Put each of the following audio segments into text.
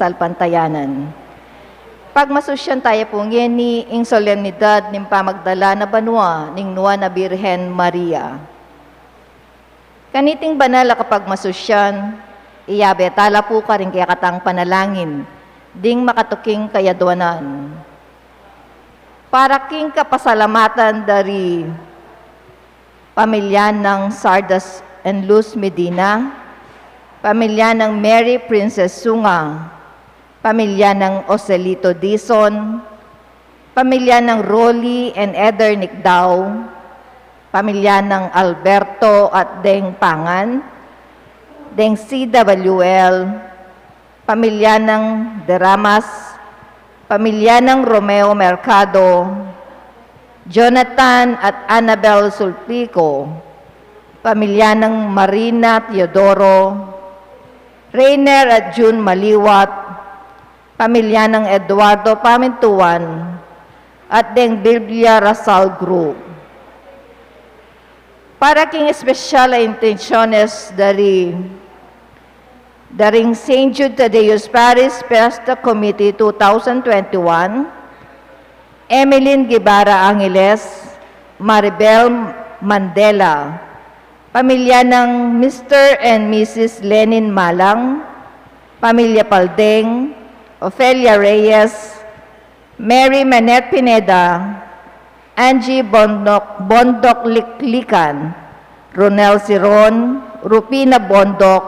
salpantayanan. Pagmasusyan tayo po ngeni ing solemnidad ning pamagdala na banwa ning Nuwa na Birhen Maria. Kaniting banal kapag masusyan, iyabe tala po ka rin kaya katang panalangin, ding makatuking kayadwanan. Para king kapasalamatan dari pamilya ng Sardas and Luz Medina, pamilya ng Mary Princess Sunga, pamilya ng Ocelito Dizon, pamilya ng Rolly and Eder Nicdao, pamilya ng Alberto at Deng Pangan, Deng CWL, pamilya ng Deramas, pamilya ng Romeo Mercado, Jonathan at Annabel Sulpico, pamilya ng Marina Teodoro, Rainer at June Maliwat, pamilya ng Eduardo Pamintuan, at Deng Biblia Rasal Group. Para king espesyal a intenciones daring St. Jude Tadeus Paris Fiesta Committee 2021, Emeline Guevara Angeles, Maribel Mandela, pamilya ng Mr. and Mrs. Lenin Malang, pamilya Paldeng, Ofelia Reyes, Mary Manette Pineda, Angie Bondok Liklikan, Ronel Siron, Rupina Bondok,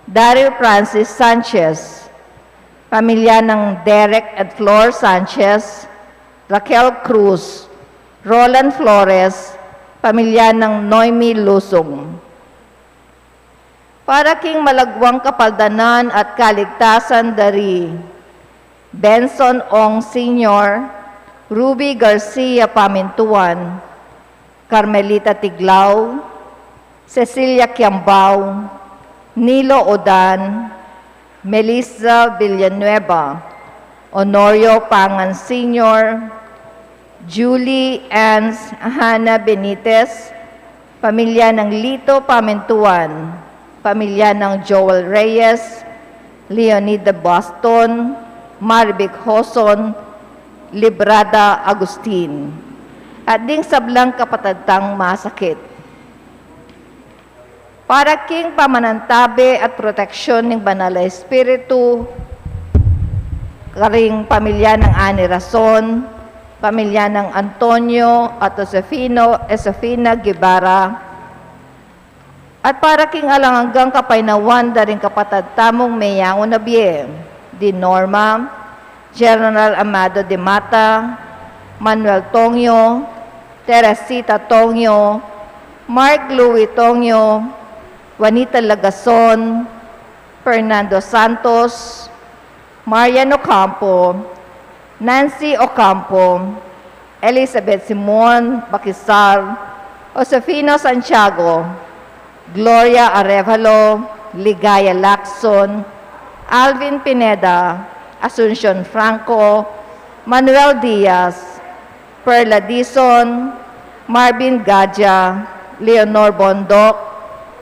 Dario Francis Sanchez, pamilya ng Derek at Flor Sanchez, Raquel Cruz, Roland Flores, pamilya ng Noemi Lusong. Para king malagwang kapaldanan at kaligtasan dari Benson Ong Sr., Ruby Garcia Pamintuan, Carmelita Tiglao, Cecilia Kiambao, Nilo Odan, Melissa Villanueva, Honorio Pangan Sr., Julie Ann Hannah Benitez, pamilya ng Lito Pamintuan, pamilya ng Joel Reyes, Leonida Boston, Marvic Hoson, Librada Agustin, at ding sablang kapatadtang masakit. Para king pamanantabi at proteksyon ng Banal na Espiritu, karing pamilya ng Ani Rason, pamilya ng Antonio at Josefina Guevara, at para king alanganggang kapainawan daring kapatad tamong Mayang Unabie, di Norma, General Amado de Mata, Manuel Tongyo, Teresita Tongyo, Mark Louis Tongyo, Juanita Lagason, Fernando Santos, Marian Ocampo, Nancy Ocampo, Elizabeth Simon Bakisar, Josefino Santiago, Gloria Arevalo, Ligaya Lacson, Alvin Pineda, Asuncion Franco, Manuel Diaz, Perla Dizon, Marvin Gadja, Leonor Bondok,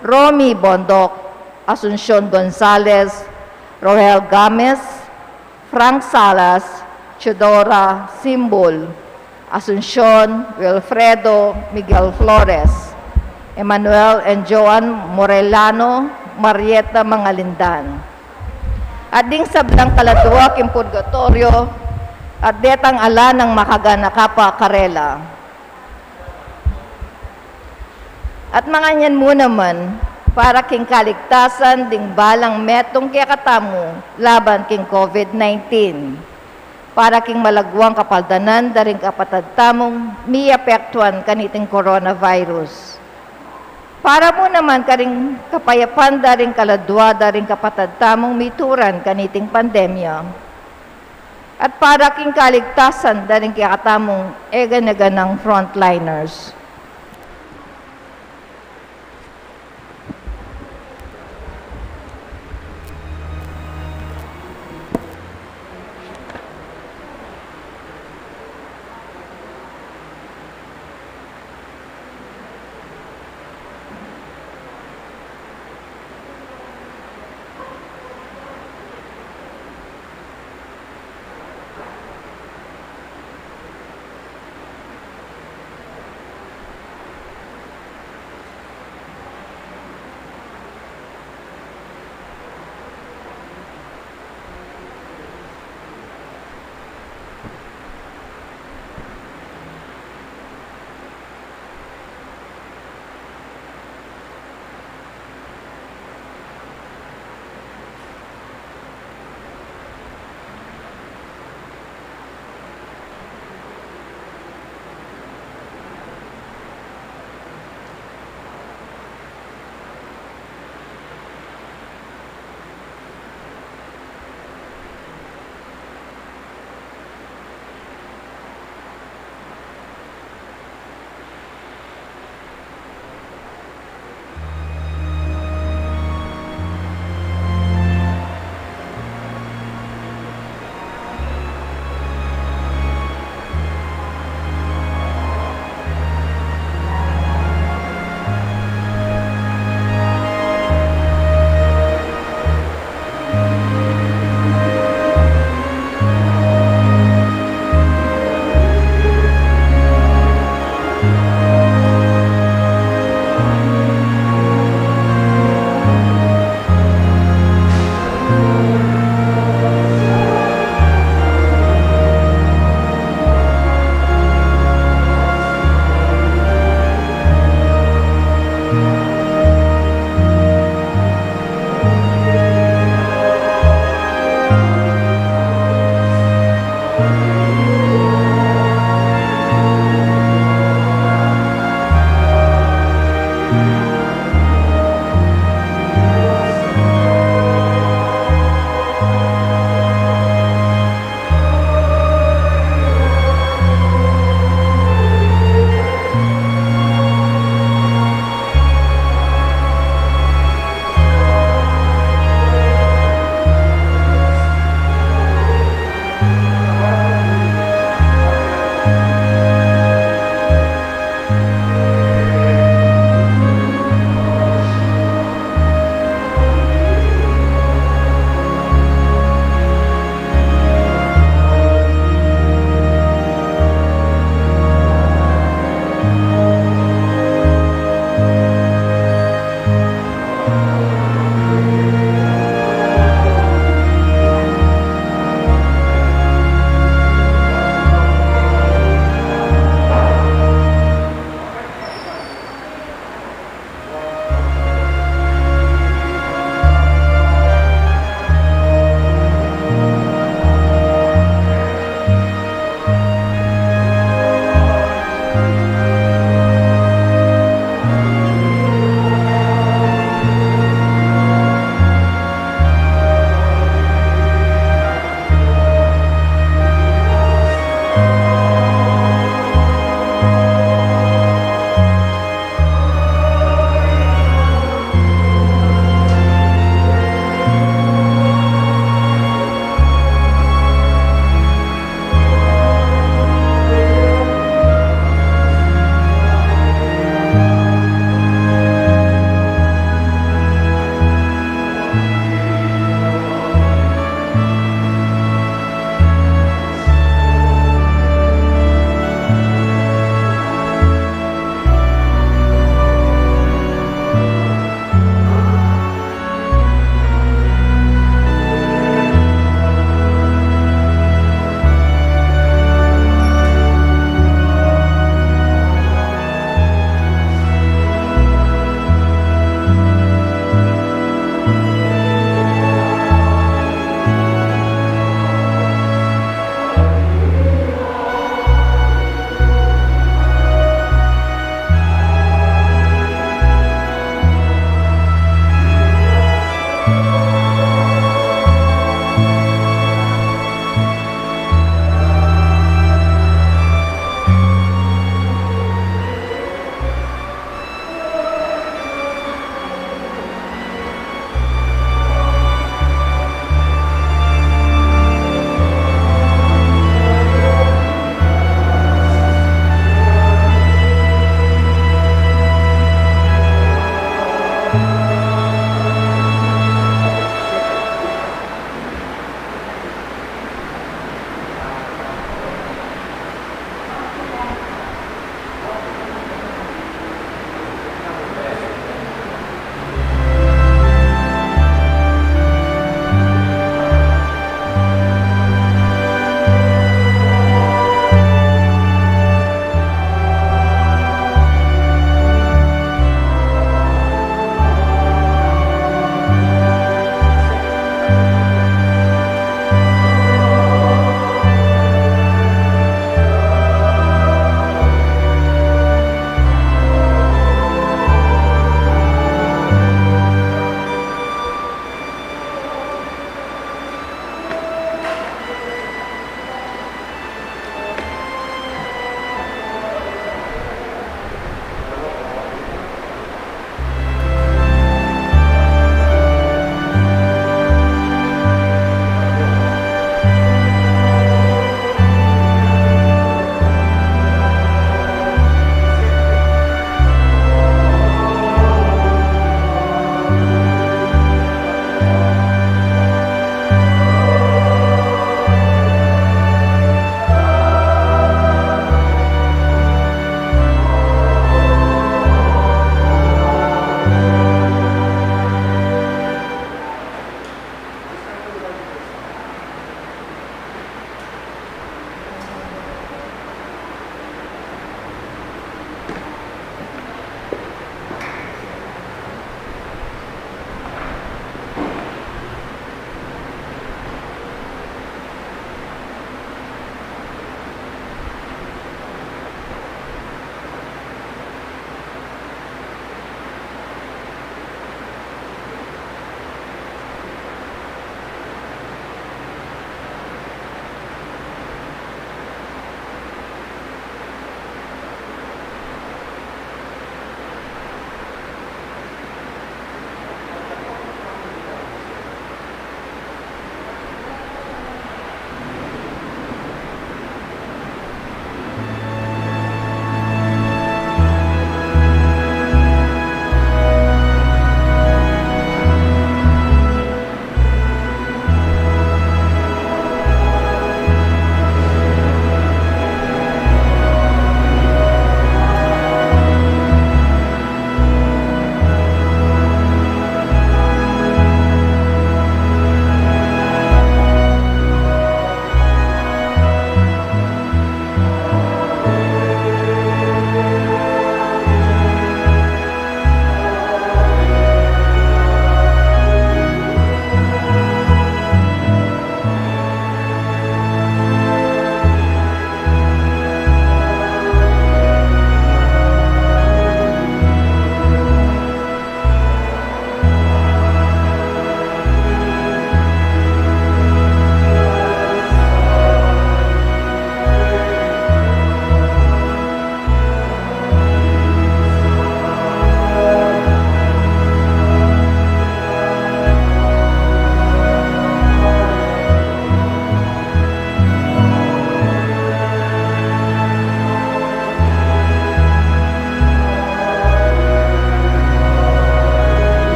Romy Bondok, Asuncion Gonzalez, Rohel Games, Frank Salas, Chidora Simbol, Asuncion, Wilfredo Miguel Flores, Emmanuel and Joan Morellano, Marieta Mangalindan. At ding sablang kaladwa kim purgatorio at detang ala ng makagana kapa karela. At mga nyan mo naman, para king kaligtasan ding balang metong kaya katamu laban king COVID-19. Para king malagwang kapaldanan daring kapatad tamong miapektuan kaniting coronavirus. Para mo naman karing kapayapan daring kaladwa daring kapatad tamong mituran kaniting pandemya. At para king kaligtasan daring kaya katamong egan-eganang frontliners.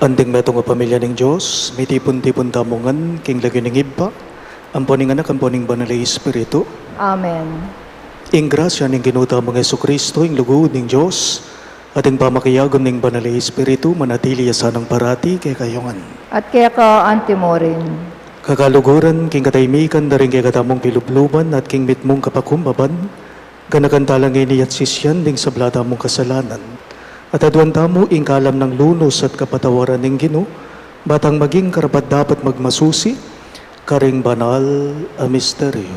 Anding metong nga pamilya ng Diyos, may tipon-tipon tamungan, king lagi ng iba, ang poning anak, ang poning banal na Espiritu. Amen. Ing grasya ng ginuta mga Kristo, ing lugod ng Diyos, at ing pamakiyagon ng banal na Espiritu, manatili asanang parati kay kayongan. At kaya ka antimorin. Kakaluguran, king kataymikan, daring kay katamong pilubluban, at king mitmong kapakumbaban, kanakantalangin ni at sisyan, ding sablata mong kasalanan. At aduan tamo, ing kalam ng lunos at kapatawaran ng Ginoo, batang maging karapat dapat magmasusi, karing banal a misteryo.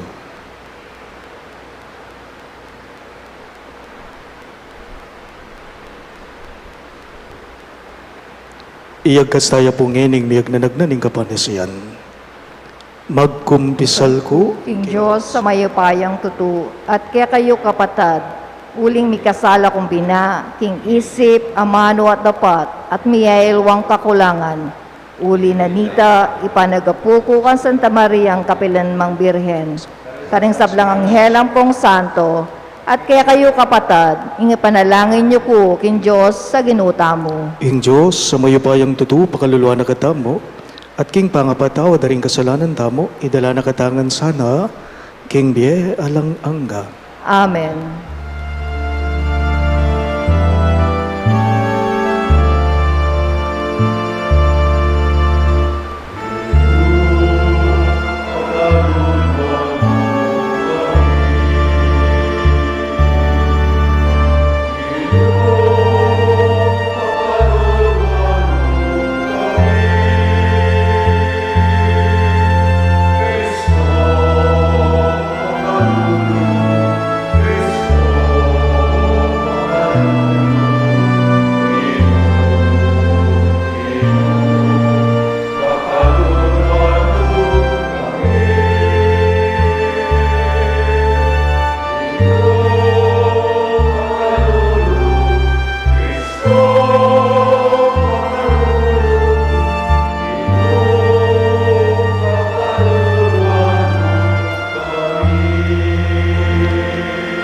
Iyag kastaya po ngening miyag na nagnaning kapanisiyan. Magkumpisal ko, King Diyos sa mayupayang tutu, at kaya kayo kapatad, uling mikasala kong bina, king isip, amano at dapat, at miyailwang kakulangan. Uli na nita, ipanagapuko kan Santa Maria ang kapilanmang Birhen, karing sablang anghelang pong santo, at kaya kayo kapatad, panalangin niyo po king Diyos sa ginuta mo. ing Diyos sa mayupayang tutu, pakaluluwa na katamo, at king pangapatawa daring kasalanan tamo, idala na katangan sana, king biye alang angga. Amen.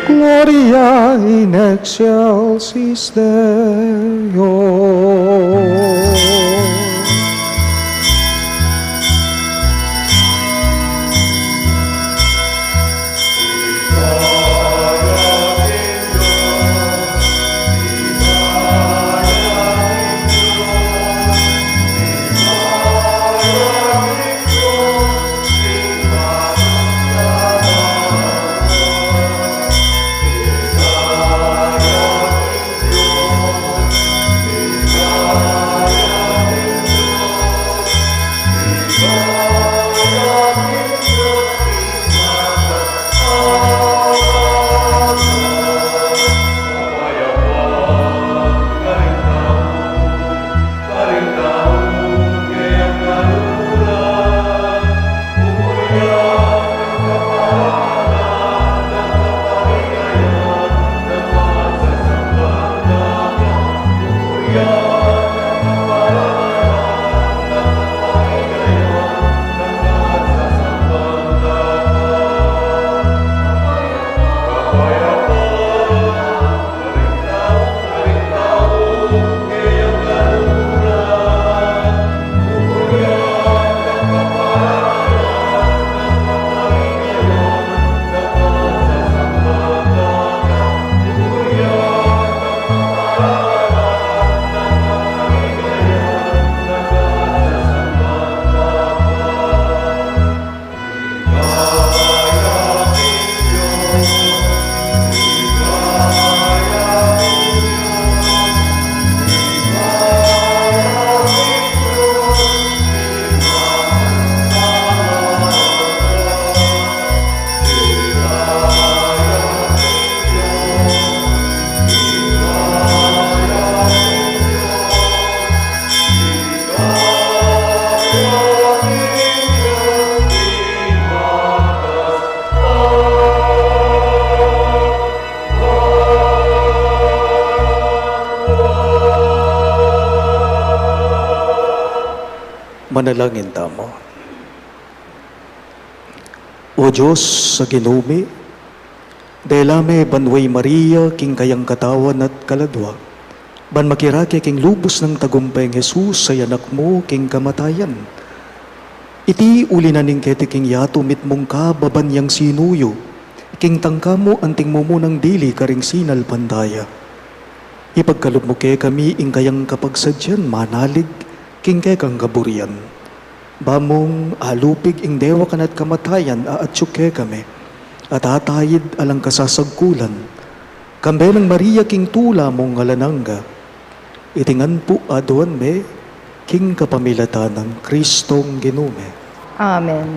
Gloria in excelsis Deo. Manalangin tamo. O Diyos sa ginumi, dahil ame banway Maria, king kayang katawan at kaladwa, Ban makirake king lubos ng tagumpay ng Jesus sa yanak mo king kamatayan. Iti uli na ning kete king yato mit mong ka babanyang sinuyo, king tangka mo anting mo munang dili karing sinal pandaya. Ipagkalup mo ke kami ing kayang kapagsadyan manalig, king ke kang kaburian. Bamong alupig ing dewa kanat kamatayan aatsuk ke kami, at atayid alang kasasagkulan. Kambe ng Maria king tula mong ngalanangga, itingan po aduan me, king kapamilatan ng Kristong Ginume. Amen.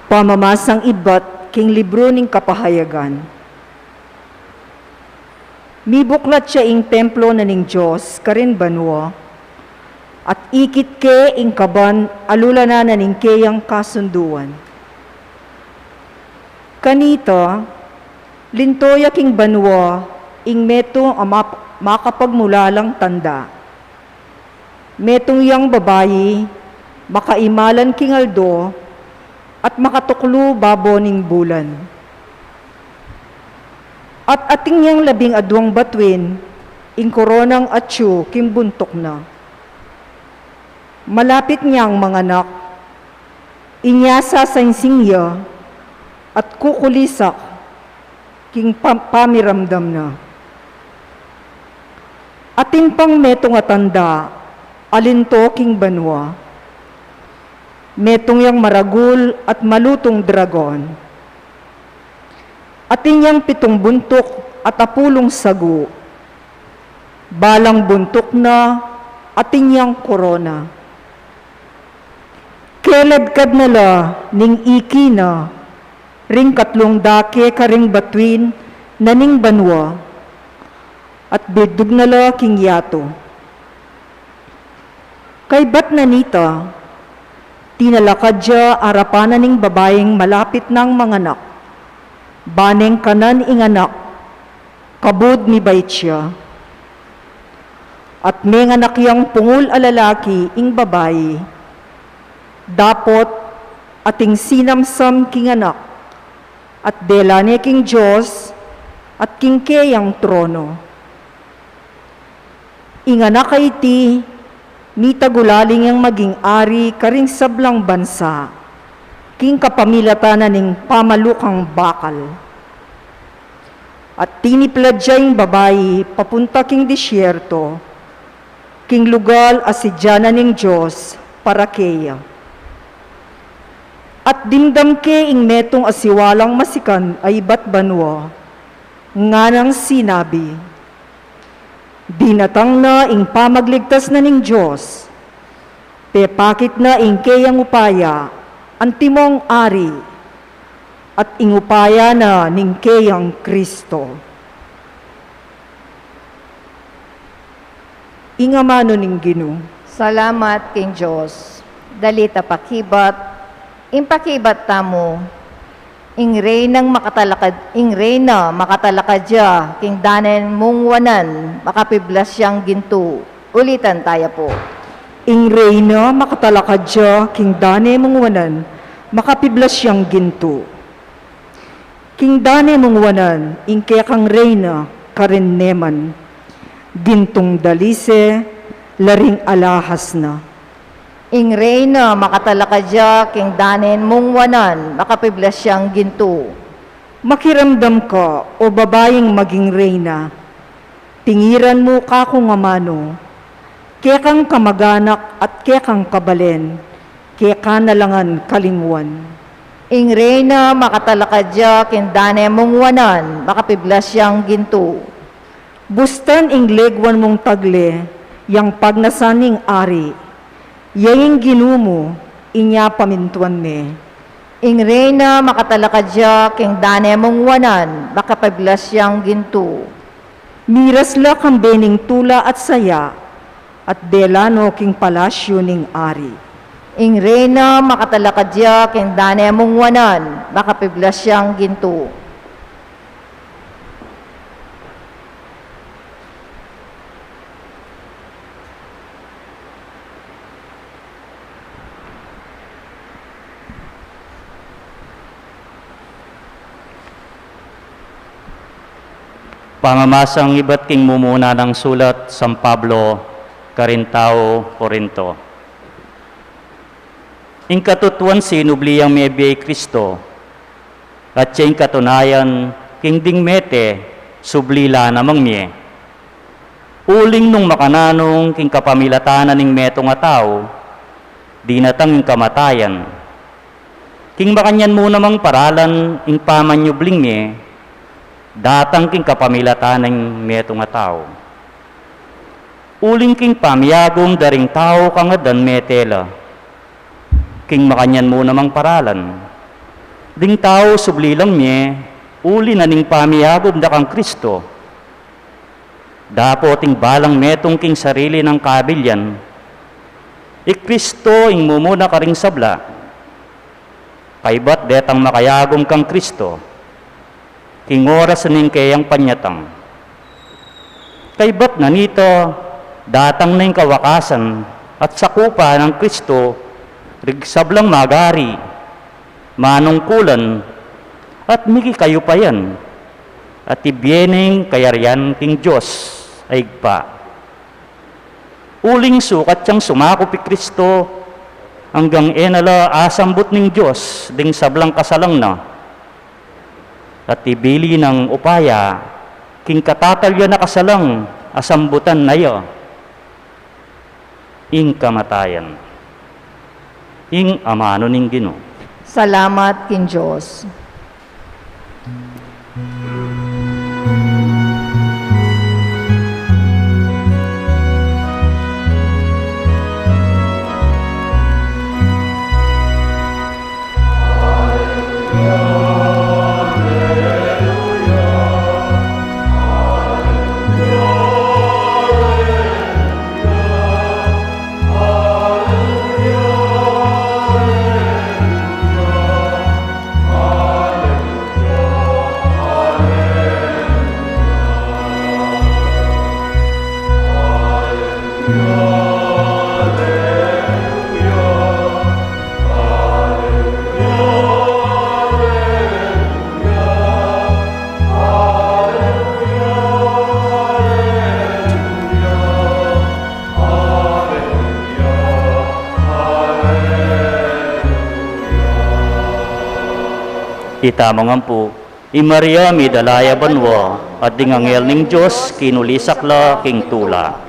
Pamamasang ibat king libro ning kapahayagan. Mibuklat siya ing templo na ning Diyos, karin banwa, at ikit ke ing kaban alula na ning keyang kasunduan. Kanita, lintoya king banwa, ing metong makapagmulalang tanda. Metong yang babayi, makaimalan king aldo, at makatuklo baboning bulan. At ating niyang 12 batuin, ing koronang atyo kimbuntok na. Malapit niyang manganak, inyasa sa insingya, at kukulisak, king pamiramdam na. Atin pang metong atanda, alinto king banwa, metong yang maragul at malutong dragon. Atin yang 7 buntok at apulong sagu. Balang buntok na atin yang korona. Keladkad nala ning iki na, ring 3 dake karing batuin na ning banwa, at bidug nala king yato. Kay bat nanita, tinalakadya arapanan ning babayeng malapit ng manganak. Baneng kanan inganak, kabud ni baytsya. At may nganak yang pungul alalaki ing babayi. Dapot ating sinamsam king anak, at delane king Diyos, at king keyang trono. Inganak kay ti, mitagulaling ang maging ari karing sablang bansa, king kapamilatanan ning pamalukang bakal. At tinipladya yung babayi papunta king disyerto, king lugal asidyanan ning Diyos para keya. At dimdam ke ing metong asiwalang masikan ay batbanwa, nga nang sinabi, dinatang na ing pamagligtas na ning Diyos, pepakit na ing keyang upaya, antimong ari, at ing upaya na ning keyang Kristo. Ingamano ning Ginoo. Salamat king Diyos. Dalita pakibat, impakibat tamo, ing reyna makatalakadya, king danen mong wanan, makapiblas siyang ginto. Ulitan tayo po. Ing reyna makatalakadya, king dane mong wanan, makapiblas siyang ginto. King dane mong wanan, ing kaya kang reyna, karin neman, gintong dalise, laring alahas na. Ing reyna makatalakadya, king danen mong wanan, makapiblas siyang ginto. Makiramdam ka, o babayeng maging reyna, tingiran mo ka kung amano, kaya kang kamaganak at kaya kang kabalen, kaya ka nalangan kalingwan. Ing reyna makatalakadya, king danen mong wanan, makapiblas siyang ginto. Bustan ing legwan mong tagle, yang pagnasaning ari, yang ginumo, inya pamintuan me. Ing reyna makatalakadya, king danen mong wanan, makapiblas siyang ginto. Mirasla kang bening tula at saya, at delano king palasyo ning ari. Ing reyna makatalakadya, king danen mong wanan, makapiblas siyang ginto. Pangamasang iba't king mumuna ng sulat San Pablo, Carintao, Corinto. Ing katutuan sinubliyang mebiyay Kristo, at siyang katunayan king dingmete sublila namang miye. Uling nung makananong king kapamilatanan ning meto nga tao, di natang ing kamatayan. King makanyan mo namang paralan ing pamanyubling miye, datang king kapamilatanan ning meto nga tao. Uling king pamiyagong daring tao kangadan metela, king makanyan mo namang paralan. Ding tao sublilang miye, uli na ning pamiyagom da kang Kristo. Dapo ting balang metong king sarili ng kabilyan, Kristo ing mumuna ka ring sabla, kaybat detang makayagom kang Kristo, king oras ning kayang panyatang. Kaybat na nito, datang na yung kawakasan at sakupa ng Kristo, rig sablang magari, manungkulan, at miki kayo pa yan, at ibyeneng kayaryan king Diyos ay pa. Uling sukat siyang sumakop Kristo hanggang enala asambot ning Diyos ding sablang kasalang na, at ibili ng upaya king katatalya na kasalang asambutan na yo ing kamatayan ing amano ning Ginoo. Salamat king Diyos. Itamangan po, Maria midalaya banwa, at dingangel ning Diyos kinulisakla king tula.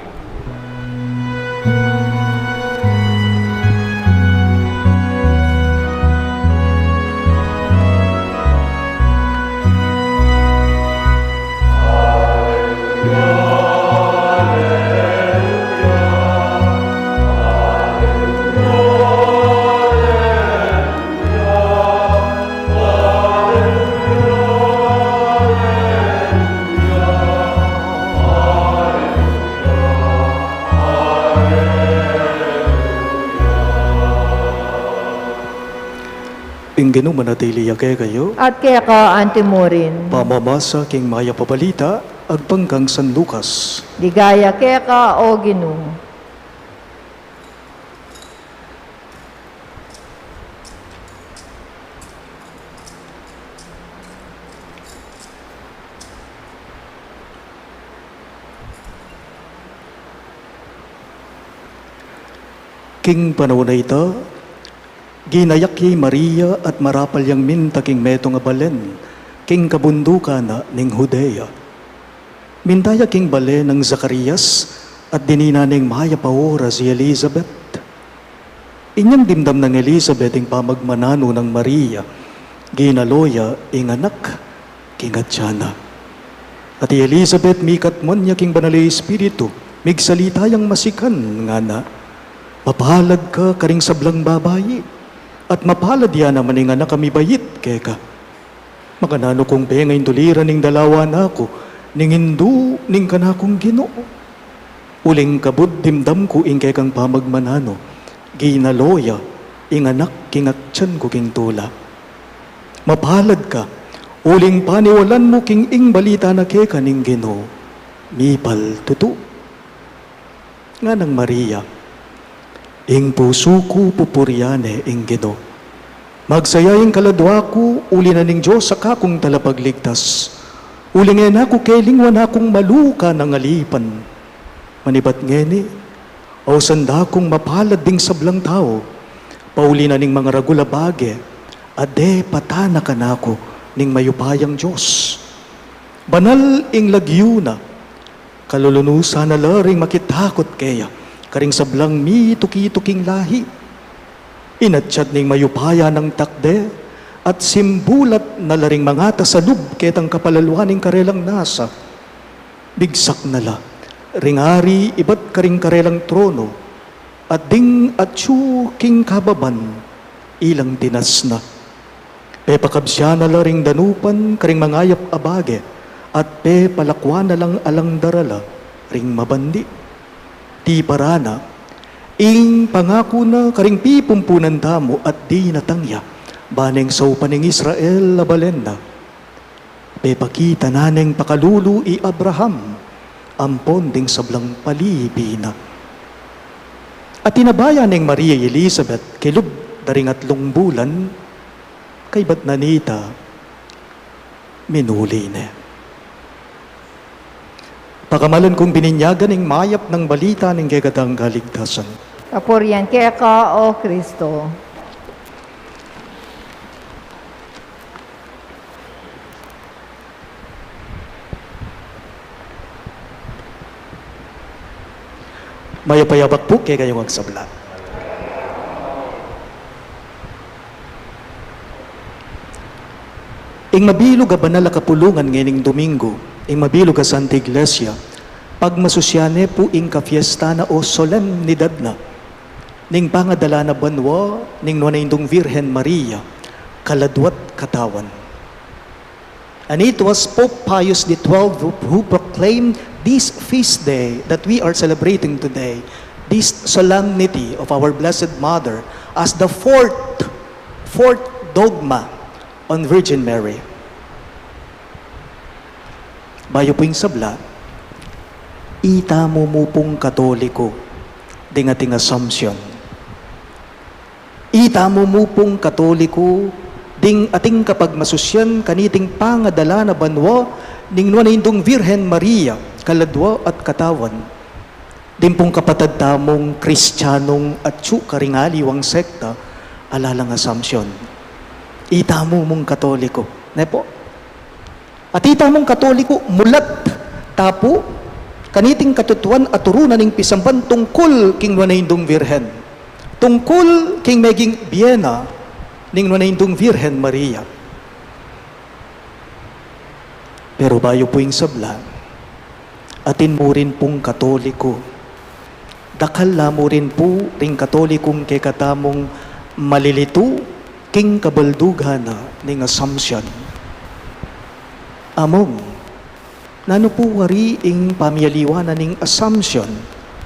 Inggenong manatili kaya kayo, At kaya ka antimurin, pamamasa king maya pabalita, agpanggang San Lucas. ligaya kaya ka o Ginoo. King panahon na ito, ginayak yi Maria at marapal yang minta king meto nga balen, king kabunduka na ning Judea. Mintaya king balen ng Zacarias at dinina ning maya paora si Elizabeth. Inyang dimdam ng Elizabeth ing pamagmanano ng Maria, ginaloya ing anak king Atyana. At Elizabeth mikat mon niya king banali Espiritu, migsalita yang masikan nga na, mapalad ka karing sablang babayi, at mapalad yan naman ing anak kami bayit keka. Makanano kong pengayin tuliran ning dalawa na ako, ning hindu ning kanakong Ginoo. Uling kabud dimdam ko ing kekang pamagmanano, ginaloya ing anak king Aktyan ko king tula. Mapalad ka, uling paniwalan mo king ing balita na keka ning Ginoo, mipal tutu. Nga ng Maria, ing puso ko pupuryane ing Ginoo. Magsayayang kaladwa ko, uli na ning Diyos sa kakong talapagligtas. Ulingen ako kelingwan akong maluka ng alipan. Manibat ngeni, o sanda kong mapalad ding sablang tao, pauli na ning mga ragula bage, ade patana ka na ako ning mayupayang Diyos. Banal ing lagyo na, kalulunusa na laring makitakot kaya, karing sablang mi tuki-tuking lahi. Inatsyat ning mayupaya ng takde, at simbulat na laring mga tasalub ketang kapalaluaning karelang nasa. Bigsak nala, ringari ibat karing karelang trono, at ding atsu king kababan, ilang tinas na. Pe pakabsya na laring danupan karing mangayap abage, at pe palakwa na lang alang darala, ring mabandi. Ti parana, ing pangako na karing pipumpunan tamo at di natangya, baneng sa upaning Israel labalenda. Pe pakita naneng pakalulu i Abraham, ampon ding sablang palibina. At tinabaya ning Maria Elizabeth, kilub daring 3 bulan, kay bat nanita, minuli ne. Pakamalan kong bininyagan ning mayap ng balita ning kegatang kaligtasan. Kapurian kaya ka, O Kristo. Mayapayabak po kaya kayong magsabla. Ing mabilog a banal a kapulungan ngayon Domingo, ing mabilog a Santa Iglesia, pag masusyane po ing kafiesta na o solemnidad na, ning pangadala na banwa, ning nuanaindong Virhen Maria, kaladwat katawan. And it was Pope Pius XII who proclaimed this feast day that we are celebrating today, this solemnity of our Blessed Mother, as the fourth dogma on Virgin Mary. Bayo po yung sabla, itamo mo pong Katoliko, ding ating Assumption. Itamo mo pong Katoliko, ding ating kapag masusyan kaniting pangadala na banwa, ning nuanaindong Virhen Maria, kaladwa at katawan. Din pong kapatad tamong Kristiyanong at karingaliwang sekta, alalang Assumption. Itamo mong Katoliko. Ne po? At itamong Katoliko, mulat, tapo, kaniting katutuan at turunan ning pisamban tungkol king nuanaindong Virhen. Tungkol king meging biyena ning nuanaindong Virhen Maria. Pero bayo po yung sabla, atin mo rin pong Katoliko. Dakal mo rin po ring Katolikong kekatamong malilito king kabaldugana ning Assumption. Among, nano po wari ing pamiyaliwanan ning Assumption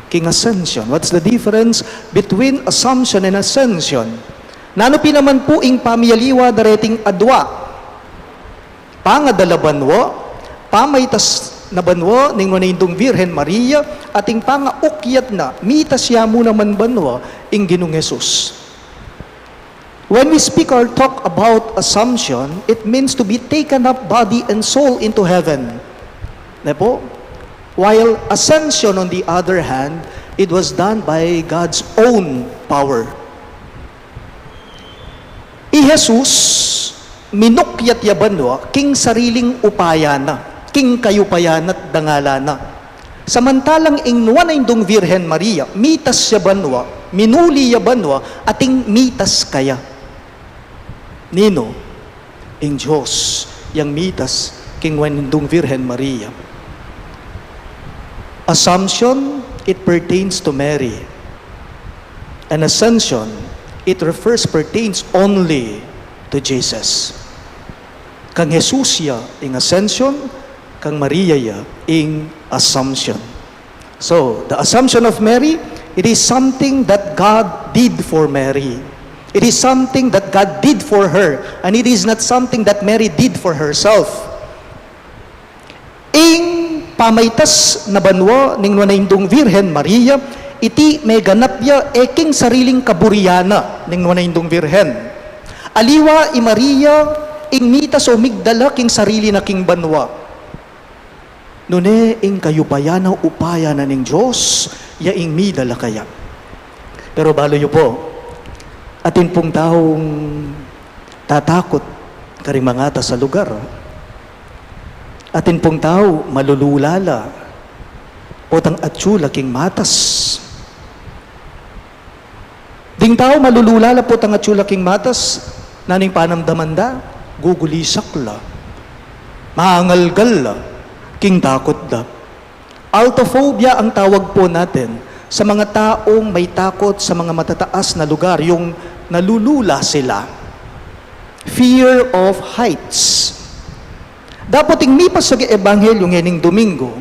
king Ascension? What's the difference between Assumption and Ascension? Nano pinaman po ing pamiyaliwa dareting adwa, pangadala banwa, pamaytas na banwa ning nuanaindong Virhen Maria, ating pangaukyat na mitas yamu naman banwa ing Ginoong Hesus. When we speak or talk about Assumption, it means to be taken up body and soul into heaven. Nepo? While Ascension, on the other hand, it was done by God's own power. I Jesus, minukyat yabanwa, king sariling upayana, king kayupayanat dangalana. Samantalang ing nuanaindong Virhen Maria, mitas yabanwa, minuli yabanwa, ating mitas kaya. Nino, ing Diyos, yang mitas, king nuanaindong Virhen Maria. Assumption, it pertains to Mary. And Ascension, it pertains only to Jesus. Kang Jesus ya ing Ascension, kang Maria ya ing Assumption. So, the Assumption of Mary, it is something that God did for Mary. It is something that God did for her, and it is not something that Mary did for herself. Ing pamaytas na banwa ning nuanaindong Virhen Maria, iti may ganapya eking sariling kaburyana ning nuanaindong Virhen. Aliwa i Maria ing mitas o migdala king sarili na king banwa. Nune ing kayupaya na upaya na ning Diyos, yaing midala kaya. Pero balo yu po, atin pong taong tatakot karimangata sa lugar. Atin pong tao malululala o tang atsula king matas. Ding tao malululala po tang atsula king matas, naning panamdamanda, gugulisak la, maangalgal la, king takot da. Altophobia ang tawag po natin sa mga taong may takot sa mga matataas na lugar, yung nalulula sila. Fear of heights. Dapat ing mipas sa ebanghelyo ngening Domingo,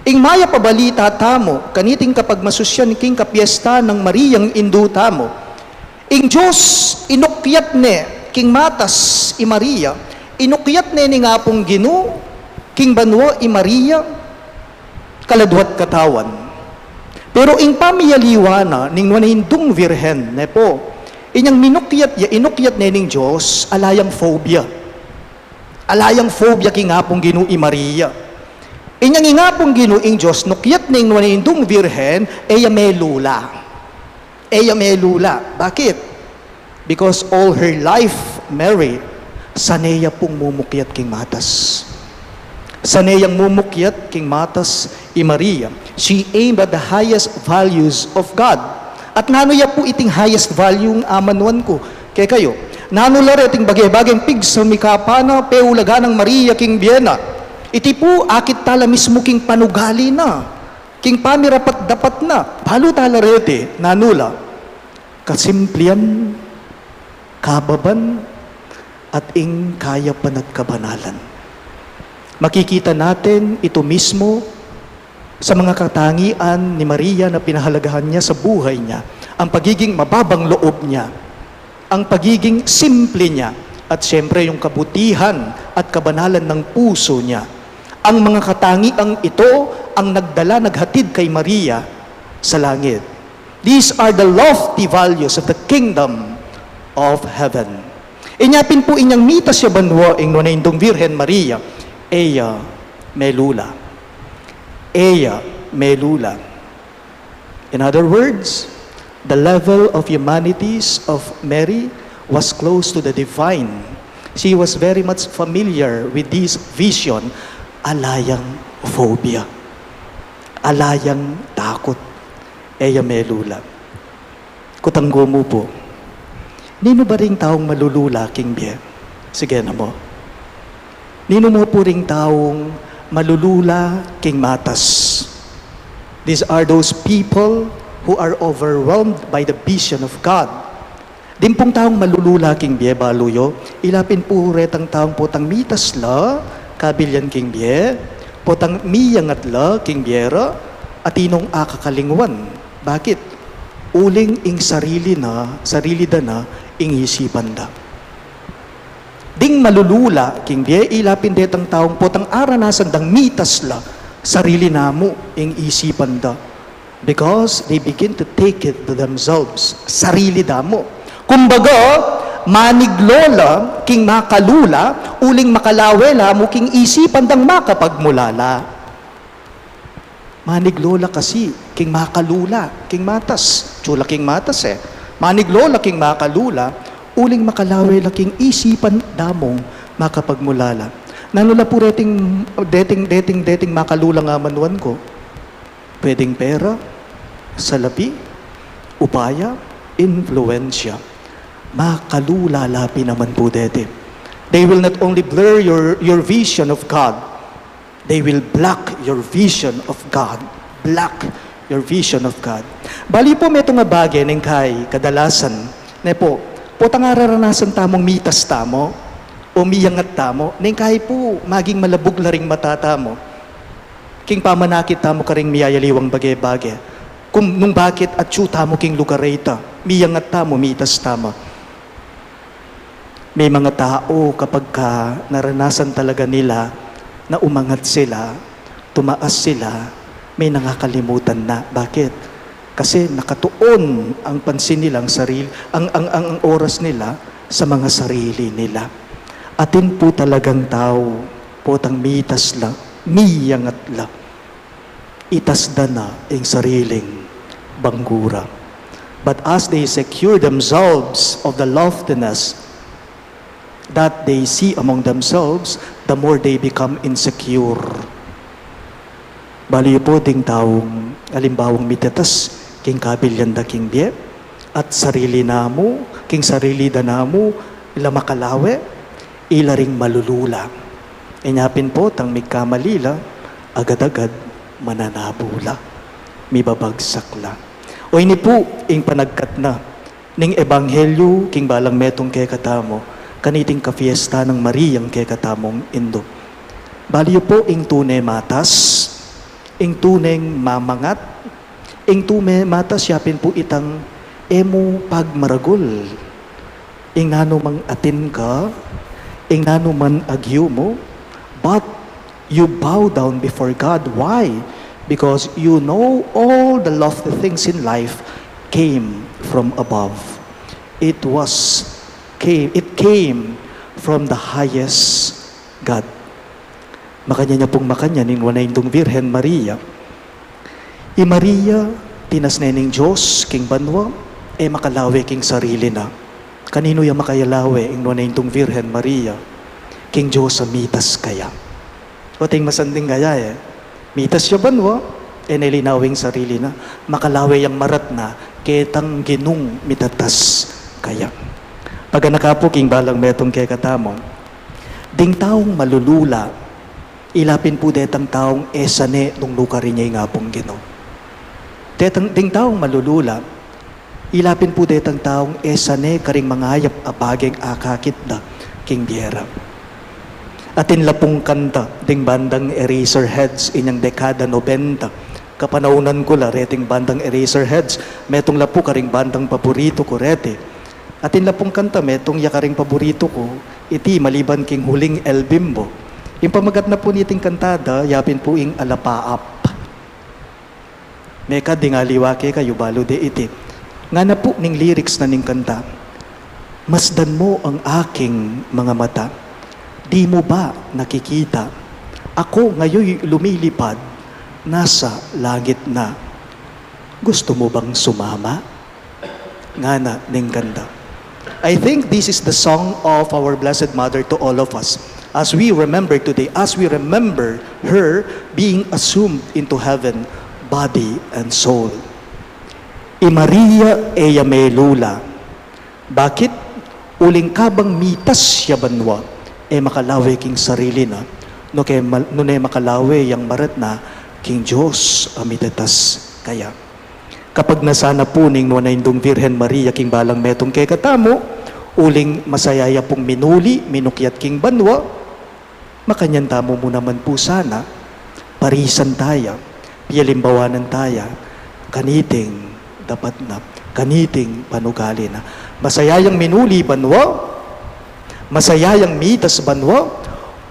ing maya pabalita tamo, kaniting kapag masusyan king kapiesta ng Mariyang Indu tamo, ing Diyos inukyat ne, king matas i Maria, inukyat ne ni nga pong Ginu, king banwa i Maria, kaladwat katawan. Pero ing pamiyaliwana, ning wanahindong virhen, ne po, inyang minukyat ya inukyat ne ning Diyos, alayang phobia. Alayang phobia king nga pong Ginu i Maria. Inyang nga pong Ginu ing Diyos, nukyat ning wanahindong virhen, eya melula. Eya melula. Bakit? Because all her life, Mary, saneya pong mumukyat king matas. Saneyang mumukyat king matas i Maria. She aimed at the highest values of God. At nanoya po iting highest value ng amanwan ko. Kaya kayo, nanula iting bagay-bagay pig sa mikapana, peulaga ng Maria king Biena. Iti po akit tala mismo king panugali na. King pamirapat dapat na. Palo tala rete, nanula. Kasimplian, kababan, at ing kaya panat kabanalan. Makikita natin ito mismo sa mga katangian ni Maria na pinahalagahan niya sa buhay niya. Ang pagiging mababang loob niya, ang pagiging simple niya, at siyempre yung kabutihan at kabanalan ng puso niya. Ang mga katangiang ito ang nagdala, naghatid kay Maria sa langit. These are the lofty values of the kingdom of heaven. Inyapin po inyang mitas siya banwa ing nunayindong Virhen Maria, eya melula. Eya melula. In other words, the level of humanities of Mary was close to the divine. She was very much familiar with this vision, alayang phobia, alayang takot, eya melula. Kutanggo mo po, nino ba ring taong malulula, King Bie? Sige na mo. Nino mo po ring taong malulula, King Matas? These are those people who are overwhelmed by the vision of God. Dimpong taong malulula, King Bie, baluyo, ilapin po retang taong potang mitas la, kabilyan, King Bie, potang miyangat la, King Biera, atinong akakalingwan. Bakit? Uling ing sarili da na, ing isipan da. Ding malulula, King Bie, ilapin detang taong potang aranasan dang mitas la, sarili namo, ing isipan da. Because they begin to take it to themselves. Sarili damo. Kumbaga, maniglola, king makalula, uling makalawela, muking isipan dang makapagmulala. Maniglola kasi, king makalula, king matas. Chula king matas eh. Maniglola, king makalula, uling makalawela, king isipan damong makapagmulala. Nanula po dating makalula nga manuan ko. Pwedeng pera, salapi, upaya, influensya. Makalulalapi naman po dete. They will not only blur your vision of God, they will block your vision of God. Block your vision of God. Bali po may itong bagay ng kay kadalasan, ne po tang araranasan tamong mitas tamo, o miyangat tamo, neng kay po maging malabog laring mata tamo. King pamanakit tamo karing miyayaliwang bagay-bagay. Kung nung bakit at tamo king lugareta, miyangat tamo, mitas tama. May mga tao kapag naranasan talaga nila na umangat sila, tumaas sila, may nakakalimutan na. Bakit? Kasi nakatuon ang pansin nilang sarili, ang oras nila sa mga sarili nila. Atin po talagang tao, potang mitas lang, miyang atla. Itasda na ang sariling banggura. But as they secure themselves of the loftiness that they see among themselves, the more they become insecure. Baliyo po ding taong alimbawang mitetas king kabilyan da king biye at sarili namo, king sarili da namo, ila makalawe, ila ring malulula. Inyapin po tang migkamalila, agad-agad mananabula, mibabagsak la. O ini po, ing panagkat na, ning ebanghelyo, king balang metong kay katamo, kaniting kafiesta ng Mariyang kay katamong Indo. Baliyo po, ing tunay matas, ing tuneng mamangat, ing tunay matas, yapin po itang emo pagmaragol. Ing nano mang atin ka, ing nano man agyo mo, but you bow down before God. Why? Because you know all the lofty things in life came from above. It came from the highest God. Makanya niya pong makanya ning wanay itong Virhen Maria. I Maria, tinas na ning Diyos, king banwa, makalawe king sarili na. Kanino yung makayalawe ing wanay itong Virhen Maria? King Diyos sa mitas kaya. O ting masanding kaya mitas siya banwa, nilinawing sarili na, makalawe yung marat na, ketang ginung mitatas kaya. Pag nakapo king balang metong kay katamong, ding taong malulula, ilapin po detang taong esane nung lukarin niya nga pong Ginoo. Ding taong malulula, ilapin po detang taong esane karing mangayap abageng akakit na king biyera. Atin lapong kanta, ding bandang Eraserheads, inyang dekada 90. Kapanaunan ko la, reting bandang Eraserheads, metong lapo karing bandang paborito ko rete. Atin lapong kanta, metong yakaring paborito ko, iti maliban king huling El Bimbo. Yung pamagat na po niting kantada, yapin po ing alapaap. Meka dingaliwake kayo balo de iti. Nga na po ning lyrics na ning kanta, masdan mo ang aking mga mata. Di mo ba nakikita? Ako ngayon lumilipad, nasa langit na. Gusto mo bang sumama? Nga na, ning ganda. I think this is the song of our Blessed Mother to all of us. As we remember today, as we remember her being assumed into heaven, body and soul. I Maria eya melula. Bakit? Uling kabang mitas siya banwa, makalawe king sarili na, no makalawe yang marat na, king Diyos amitetas kaya. Kapag nasana po ning nuanaindong Virhen Maria king balang metong kay katamo, uling masayaya pong minuli, minukyat king banwa, makanyan tamo mo naman po sana, parisan taya, piyalimbawanan taya, kaniting dapat na, kaniting panugali na. Masayayang minuli banwa, masayayang mitas banwa,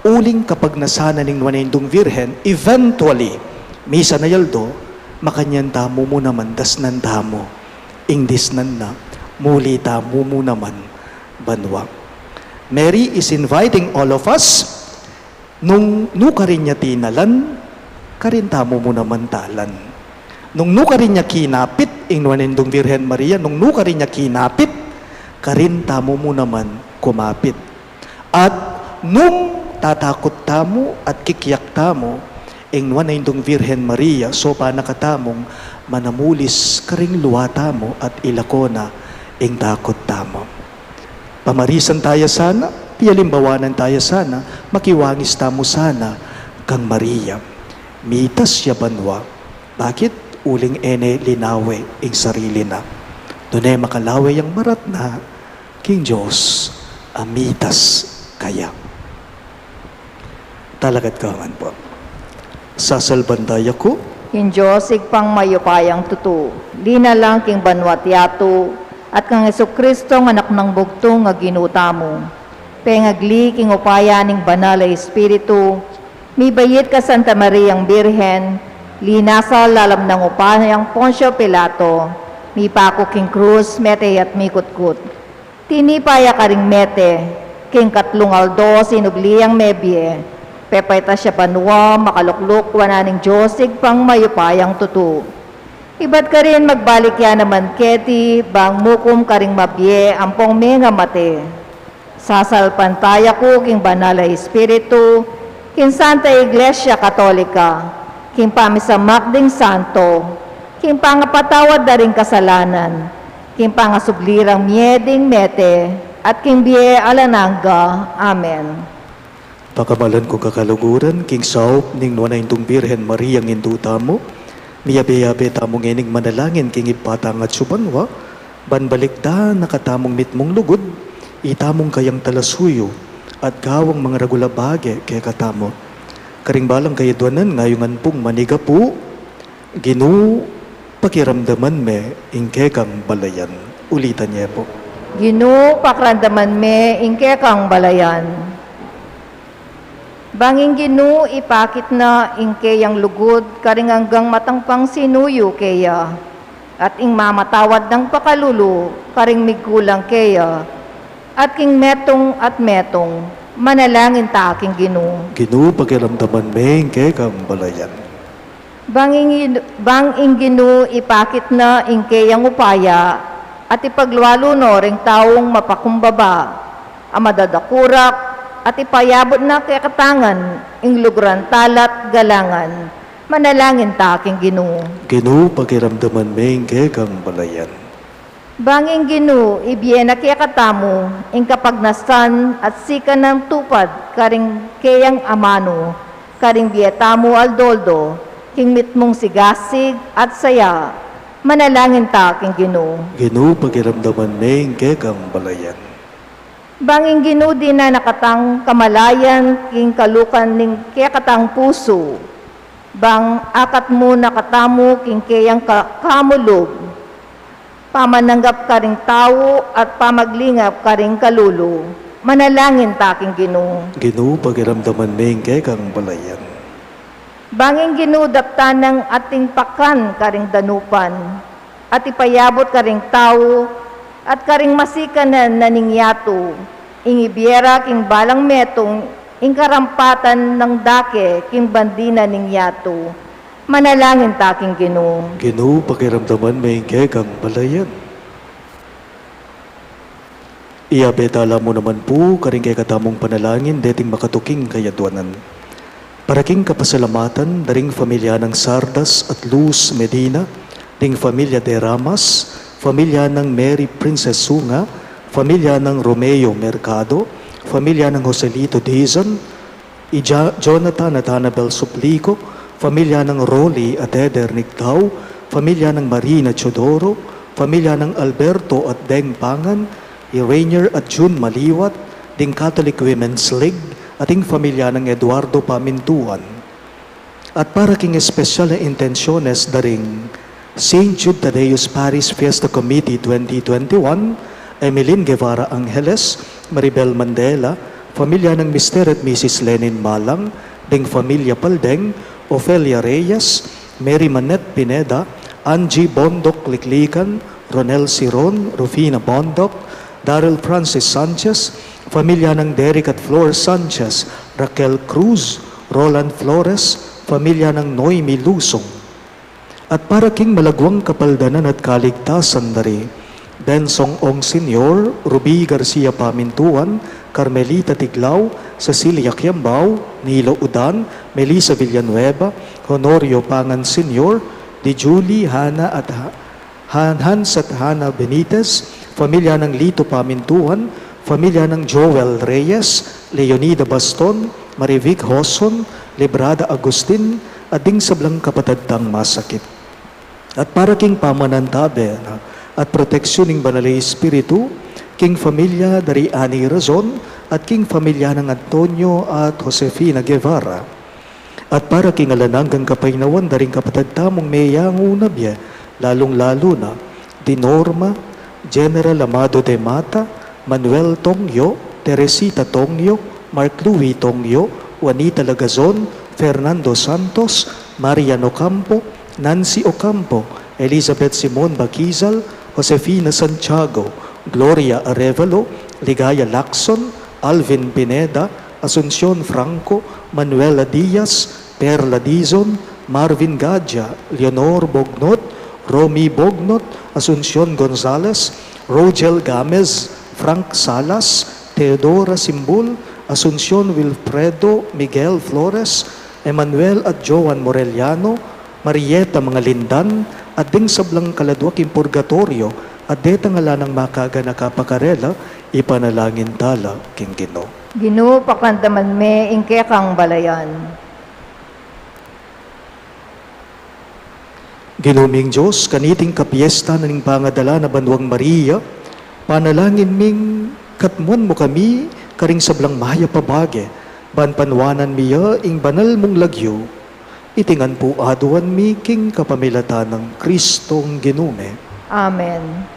uling kapag nasana ning nuanaindong Virhen, eventually, misa na yaldo, makanyan tamo mo naman, dasnan tamo, ingdisnan na, muli tamo mo naman, banwa. Mary is inviting all of us, nung nukarin niya tinalan, karin tamo mo naman talan. Nung nukarin niya kinapit, ing nuanindong Virhen Maria, nung nukarin niya kinapit, karin tamo mo naman kumapit. At nung tatakot tamo at kikiyak tamo, ing nuanindong Virhen Maria, so pa nakatamong manamulis karing luwa tamo at ilakona, ing takot tamo. Pamarisan tayo sana, piyalimbawanan tayo sana, makiwangis tamo sana, kang Maria. Mitas siya banwa. Bakit? Uling linawe ing sarili na. Dunay makalawe yang marat na, king Diyos, amitas kaya. Talagat kaman po. Sasalbandaya ko, King Diyos, igpang mayupayang tutu. Di na lang king banwat yato, at kang Kristo ng anak ng bugtong nga ginuta mo. Pengagli king upaya ning banal na Espiritu, mi bayit ka Santa Mariang Birhen, linasa lalam ng upayang Poncio Pilato, mi pako king krus, mete at mikutkut. Tinipaya ka ring mete, king katlong aldo sinubliang mebye, pepayta siya banwa, makalukluk, wananing Diyosig pang mayupayang tutu. Ibat ka rin magbalik yan naman keti, bang mukum karing mabye, ampong menga mate. Sasalpantaya ko king banal na Espiritu, king Santa Iglesia Katolika, king pamisamak ding santo, king pangapatawad na ring kasalanan, king pangasublirang mieding mete, at king biye alananga. Amen. Pakamalan ko kakaluguran, king saup ning nuanaintong Birhen Maria ng induta mo, miyabe-yabe tamong ining manalangin king ipatang at subanwa, banbalikda nakatamong mitmong lugod, itamong kayang talasuyo, at gawang mga ragulabage kaya katamo. Karing balang kayadwanan ngayongan pong maniga po, Ginu, pakiramdaman me, ingke kang balayan. Ulitan niya po. Ginu, pakrandaman me, ingke kang balayan. Banging Ginu, ipakit na ingke yang lugod, karing hanggang matangpang sinuyo kaya. At ing mamatawad ng pakalulu, karing migulang kaya. At king metong at metong, manalangin ta aking Ginu. Ginu, pakiramdaman me, ingke kang balayan. Banging Ginu, ipakit na ingke yang upaya, at ipagluwalo no ring taong mapakumbaba, amadadakurak, at ipayabot na kaya katangan, ing lugran talat galangan, manalangin ta aking Ginu. Ginu, pakiramdaman me, ingke kang balayan. Banging Ginu, ibiyena kaya katamo, ing kapagnasan at sika ng tupad, karing kayang amano, karing biyetamo aldoldo, king mitmong sigasig at saya, manalangin ta aking Ginu. Ginu, pakiramdaman me, ingke kang balayan. Banging Ginu di na nakatang kamalayan, king kalukan ning kaya katang puso, bang akat mo nakatamo, king kayang kamulog, pamananggap ka ring tao at pamaglingap ka ring kalulo, manalangin ta aking Ginu. Ginu, pakiramdaman me, ingke kang balayan. Banging Ginu daptan ng ating pakan karing danupan, at ipayabot karing tao, at karing masikan na naningyato, ing ibiera king balang metong, ing karampatan ng dake, king bandina ningyato, manalangin ta aking Ginu. Ginu, pakiramdaman me, ingke kang balayan. Iabetala mo naman po, karing kay katamong panalangin, deting makatuking kayadwanan. Paraking kapasalamatan, daring familia ng Sardas at Luz Medina, ding familia de Ramas, familia ng Mary Princess Sunga, familia ng Romeo Mercado, familia ng Joselito Dizon, Jonathan at Annabel Suplico, familia ng Rolly at Eder Nictao, familia ng Marina Chodoro, familia ng Alberto at Deng Pangan, Rainier at June Maliwat, ding Catholic Women's League, ating familia ng Eduardo Pamintuan. At para king espesyal na intensyones daring St. Jude Tadeus Paris Fiesta Committee 2021, Emeline Guevara Angeles, Maribel Mandela, familia ng Mr. at Mrs. Lenin Malang, ding familia Paldeng, Ofelia Reyes, Mary Manette Pineda, Angie Bondok Liklikan, Ronel Siron, Rufina Bondok, Daryl Francis Sanchez, familia ng Derek at Flor Sanchez, Raquel Cruz, Roland Flores, familia ng Noemi Lusong. At para king malagwang kapaldanan at kaligtasan dari, Bensong Ong Senior, Ruby Garcia Pamintuan, Carmelita Tiglao, Cecilia Quiambao, Nilo Udan, Melissa Villanueva, Honorio Pangan Senior, Di Julie, Hana at Hans at Hana Benitez, familia ng Lito Pamintuan, familia ng Joel Reyes, Leonida Baston, Marivic Hoson, Librada Agustin, at ding sablang kapatadtang masakit. At para king pamanantabe at proteksyoning banalay espiritu, king familia dari Ani Razon, at king familia ng Antonio at Josefina Guevara. At para king alananggang kapaynawan daring kapatadtamong meyang unabye, lalong-lalo na, Di Norma, General Amado de Mata, Manuel Tongyo, Teresita Tongyo, Mark Louis Tongyo, Juanita Lagazon, Fernando Santos, Mariano Campo, Nancy Ocampo, Elizabeth Simon Bakizal, Josefina Santiago, Gloria Arevalo, Ligaya Lacson, Alvin Pineda, Asuncion Franco, Manuela Diaz, Perla Dizon, Marvin Gadja, Leonor Bognot, Romy Bognot, Asuncion Gonzalez, Rogel Gamez, Frank Salas, Teodora Simbul, Asuncion Wilfredo Miguel Flores, Emmanuel at Joan Moreliano, Marieta Mangalindan, at ding sablang kaladwak in purgatorio, at deta ngala ng makaga nakapakarela, ipanalangin tala king Ginoo. Ginoo pakandaman me ingke kang balayan. Ginuming Diyos, kaniting kapiesta na ning pangadala na Banwang Maria, panalangin ming katmuan mo kami, karing sablang maya pabage, banpanwanan miya ing banal mong lagyo, itingan po aduan mi king kapamilatan ng Kristong Ginume. Amen.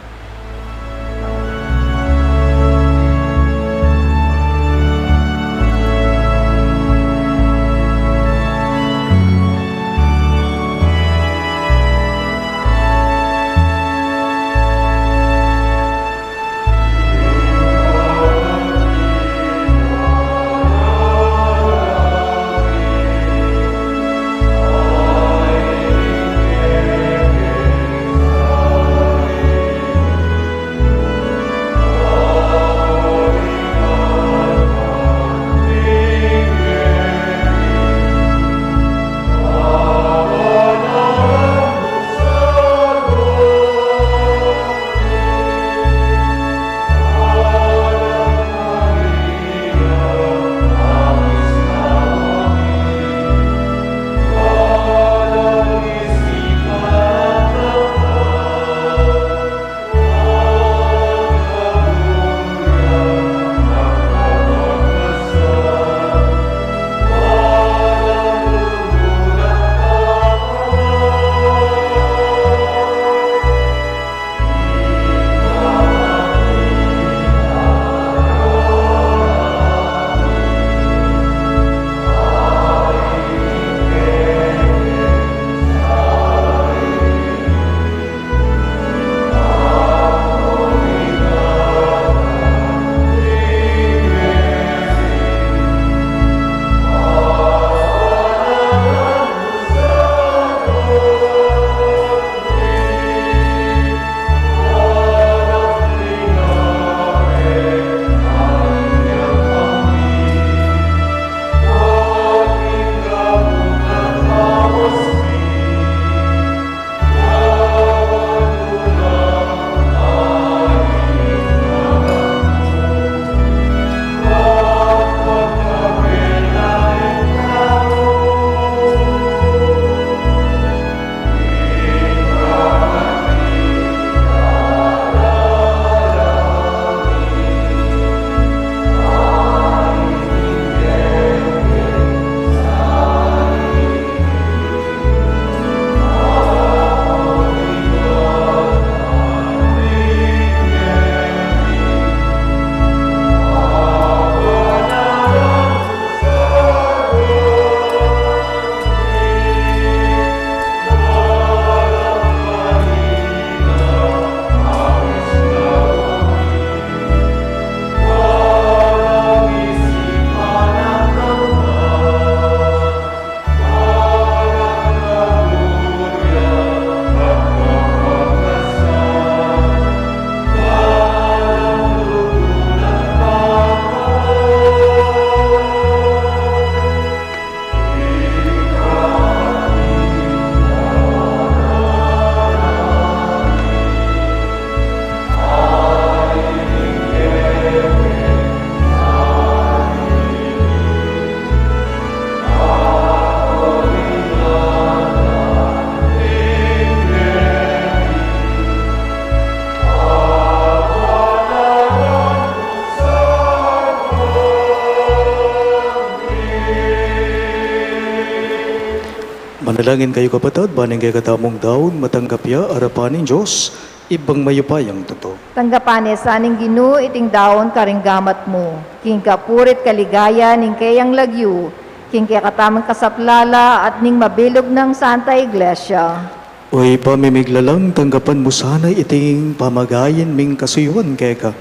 Manalangin kayo kapatid, baning kay katamong daon, matanggap ya, arapanin Diyos, ibang mayupayang totoo. Tanggapane saning Ginoo iting daon karing gamat mo. King kapurit kaligaya ning kayang lagyu, king kaya katamang kasaplala at ning mabilog ng Santa Iglesia. Uy, pamimiglalang tanggapan mo sana iting pamagayin ming kasuyuan kay ka.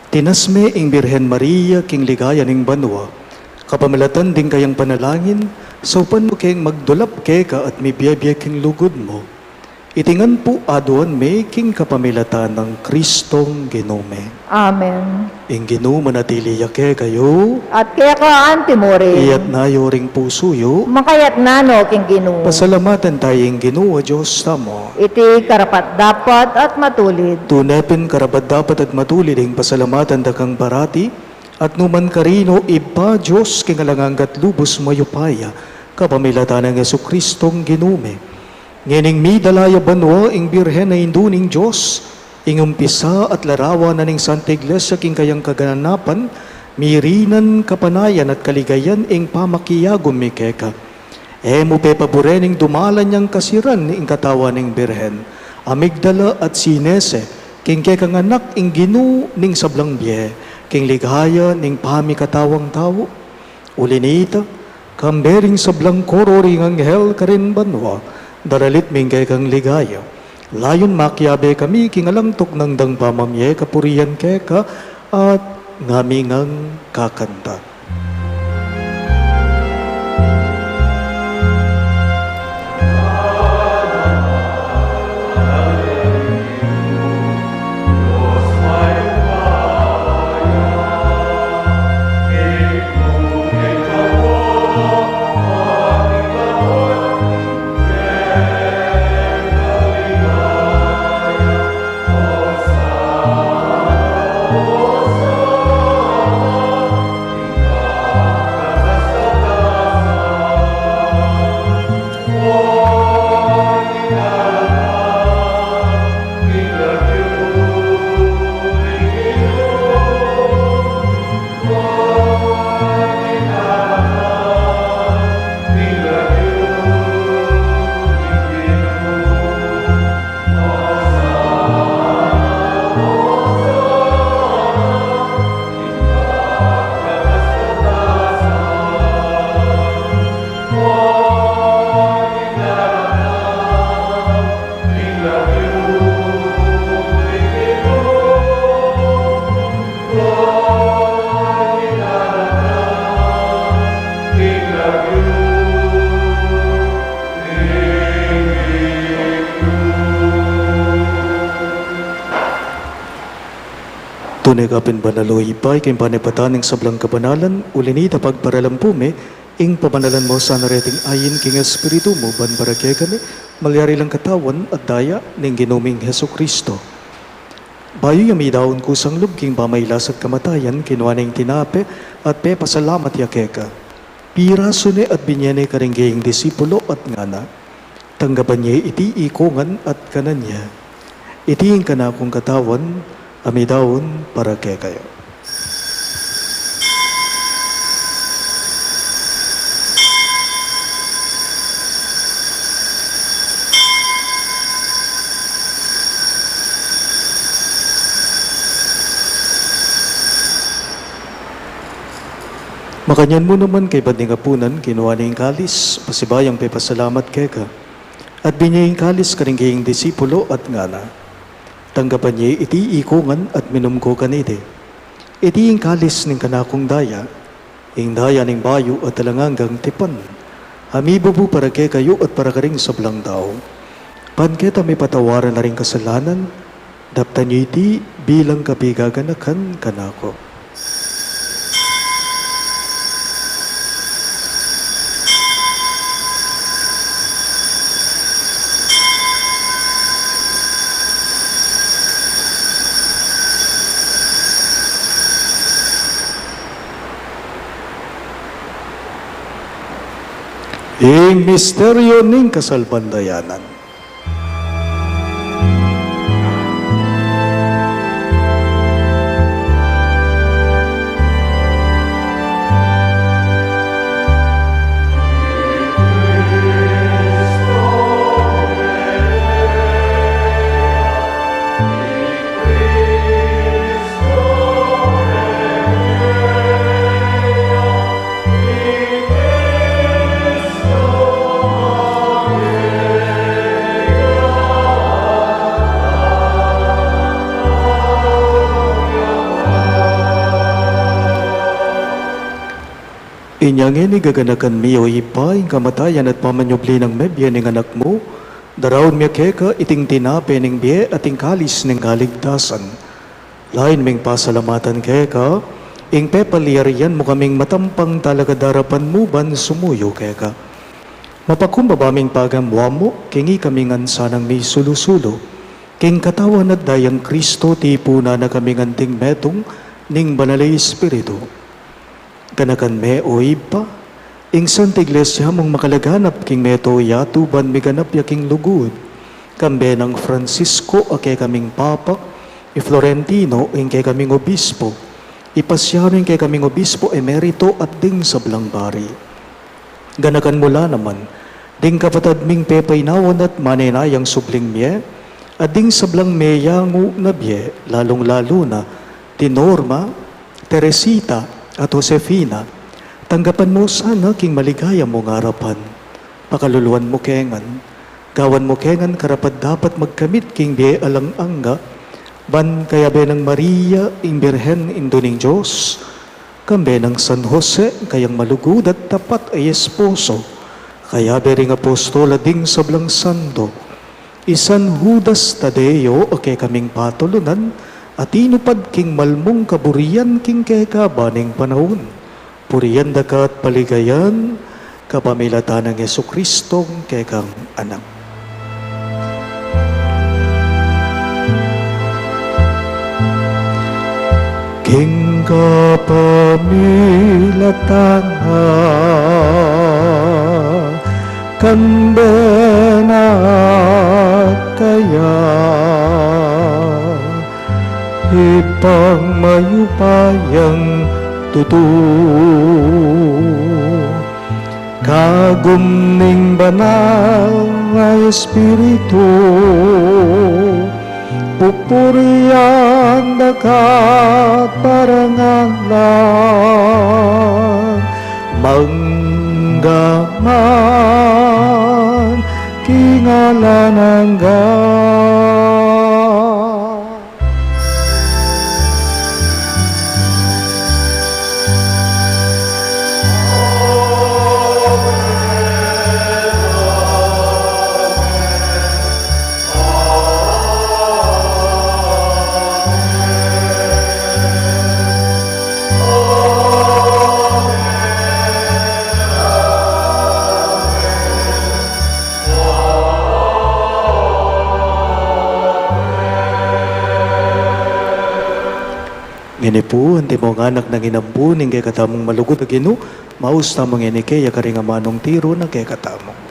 Tinasme ing Birhen Maria king ligaya ning banwa. Kapamilatan din kayang panalangin, sa upan mo kayang magdulap keka at may biyabiyay king lugod mo. Itingan po aduan may king kapamilatan ng Kristong Ginome. Amen. Ing Ginuma na tiliya ke kayo, At kaya ka antimore, iyat na yoring pusuyo, makayat nano king Ginoo. pasalamatan tayong Ginoo Diyos tamo. Iti karapat dapat at matulid. Tunepin karabat dapat at matulid ang pasalamatan dakang barati, at numan karino iba Diyos kingalanganggat lubos mayupaya, kapamilatan ng Yesu Kristong Ginume. Ngening mi dalaya banwa ing birhen na induning Diyos, ing umpisa at larawan na ning Santa Iglesia king kayang kagananapan, mirinan kapanayan at kaligayan ing pamakiyagom mi keka. Mo pepaborening dumalan niyang kasiran ing katawan ning birhen, amigdala at sinese, king kekang anak ing ginu ning sablang biye, king ligaya ning pamikatawang tao. Ulinita, kambering sablang koro ring anghel karin banwa, daralit mingkay kang ligaya. Layon makyabe kami kingalangtok ng dang pamamye kapuriyan keka at ngamingang kakanta. Tunay kapin banaloy ipay, kayong panipataning sablang kabanalan, ulinita pagparalampume, ing pamanalan mo sa nareting ayin king Espiritu mo, ban baragay kami, malyari lang katawan at daya ning ginuming Heso Kristo. Bayo yami daon kusang lubking pamaylas at kamatayan, kinuaning tinape at pe pasalamat yakeka. Piraso ne at binyane karinggaying disipulo at ngana, tanggapan niya iti ikongan at kananya. Itiing kana kong katawan, amidawon para kay kayo. Makanyan mo naman kay Badningapunan, kinuha niyang kalis, pasibayang pepasalamat kay ka. At binyaying kalis karinggaying disipulo at ngana. Tanggapan niya iti ikungan at minumko kanite. Iti yung kalis ning kanakong daya, ing daya ning bayo at talanganggang tipan. Hamibubu para kay kayo at para karing sablang tao. Panketa may patawaran na ring kasalanan, daptan niyo iti bilang kapigaganakan kanako. Ing misteryo ning kasalbandayanan. Inyangin igaganakan mi o ipa, ing kamatayan at pamanyubli ng mebya ng anak mo, daraon miya keka iting tinape ng biye at ing kalis ng kaligtasan. Lain ming pasalamatan keka, ing pepaliyarian mo kaming matampang talaga darapan mo ban sumuyo keka. Mapakumbabaming pagamwa mo, kingi kaming ansanang may sulusulo, king katawan at dayang Kristo tipuna na kaming anting metong ning banalay Espiritu. Kanakan me o ipa, ing Santa Iglesia mong makalaganap king meto yatu ban miganap yaking lugod, kambe ng Francisco ake kaming Papa, i Florentino ing kay kaming obispo, ipasyano ing kay kaming obispo emerito at ding sablang bari. Ganakan mula naman, ding kapatad ming pepay nawon at maninayang subling miye, at ding sablang meyangu na biye, lalong-lalo na, ti Norma, Teresita, at Josefina, tanggapan mo sana king maligaya mong harapan. Pakaluluan mo kengan, gawan mo kengan karapat dapat magkamit king biye alang angga, ban kaya be ng Maria, ing Birhen induning Diyos, kambe ng San Jose, kayang malugod at tapat ay esposo, kaya be ring apostola ding sablang sando, isan Judas Tadeo, ake kaming patulunan, at inupad king malmong kaburian king keka baning panahon. Puriyan dakat paligayan, kapamilatan ng Yesu Kristong kekang anak. King kapamilatan kambena kaya ipang mayupayang tutu kagum ning banal nga Espiritu pupurian dakat parangalan manggaman kingalan hanggang. Ngini po, anti mo nga anak ng inampo, ning kay katamong malugod na gino, maus tamang ngini kaya karinga manong tiro na kay katamong.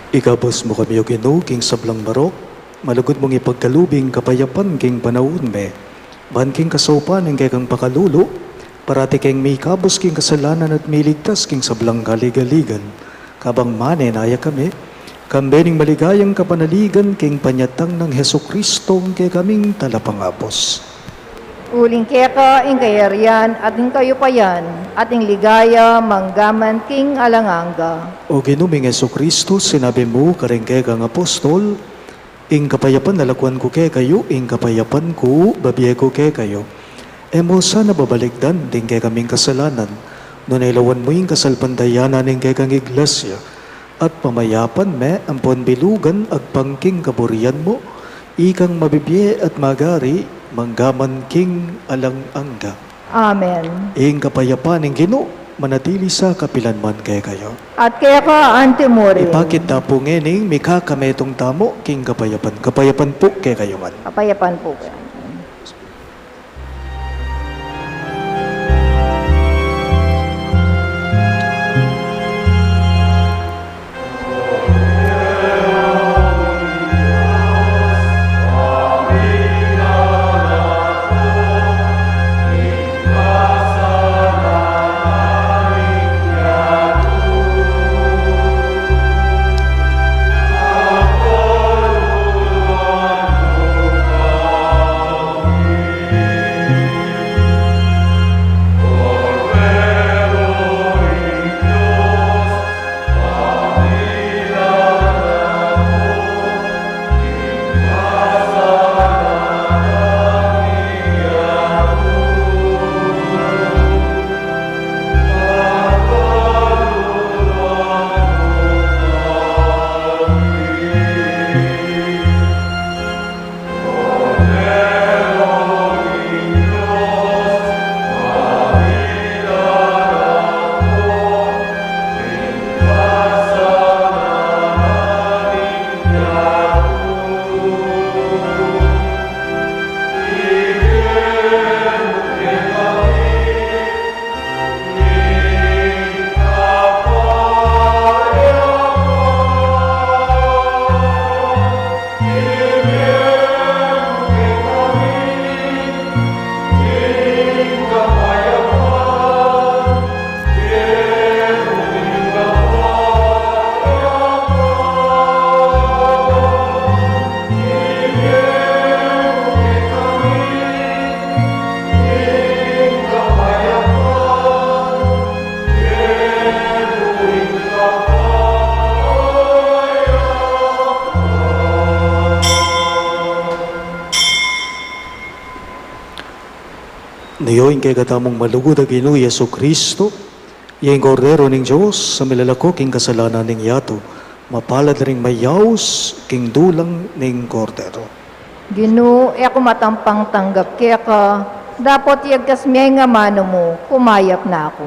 Ikabos mo kami o Ginoo king sablang marok, malugod mong ipagkalubing kapayapan king panahon me, ban king kasaupan ng kay kang pakalulo, parati king may kabos king kasalanan at may ligtas king sablang galigaligan, kabang mane naya kami, kambening maligayang kapanaligan king panyatang ng Heso Kristo kay kaming talapangapos. Uling keka, ing kayarian, at ing kayupayan, at ing ligaya, manggaman king alanganga. O ginuming Heso Kristo, sinabi mo karing kay kang apostol, ing kapayapan nalakuan ko kay kayo, ing kapayapan ko babiye ko kay kayo. Emo sana babaligdan din kay kaming kasalanan, no nailawan mo ing kasalpandayanan ing kay kang iglesia, at pamayapan me ang ponbilugan ag pangking kaburian mo, ikang mabibiye at magari, manggaman king alanganga. Amen. Ing kapayapan ing Ginoo manatili sa kapilanman kay kayo. At kaya ka, antimuri. Ipakit na po ngening mika kametong tamo king kapayapan. Kapayapan po kay kayo man. Kapayapan po. Niyoin kay katamong malugod ang Ginoo Yesu Kristo, yung kordero ning Diyos sa milalako king kasalanan ning yato, mapalad ring mayaws king dulang ning kordero. Ginu, ako matampang tanggap kaya ka, dapat yagkas miyay nga mano mo, kumayap na ako.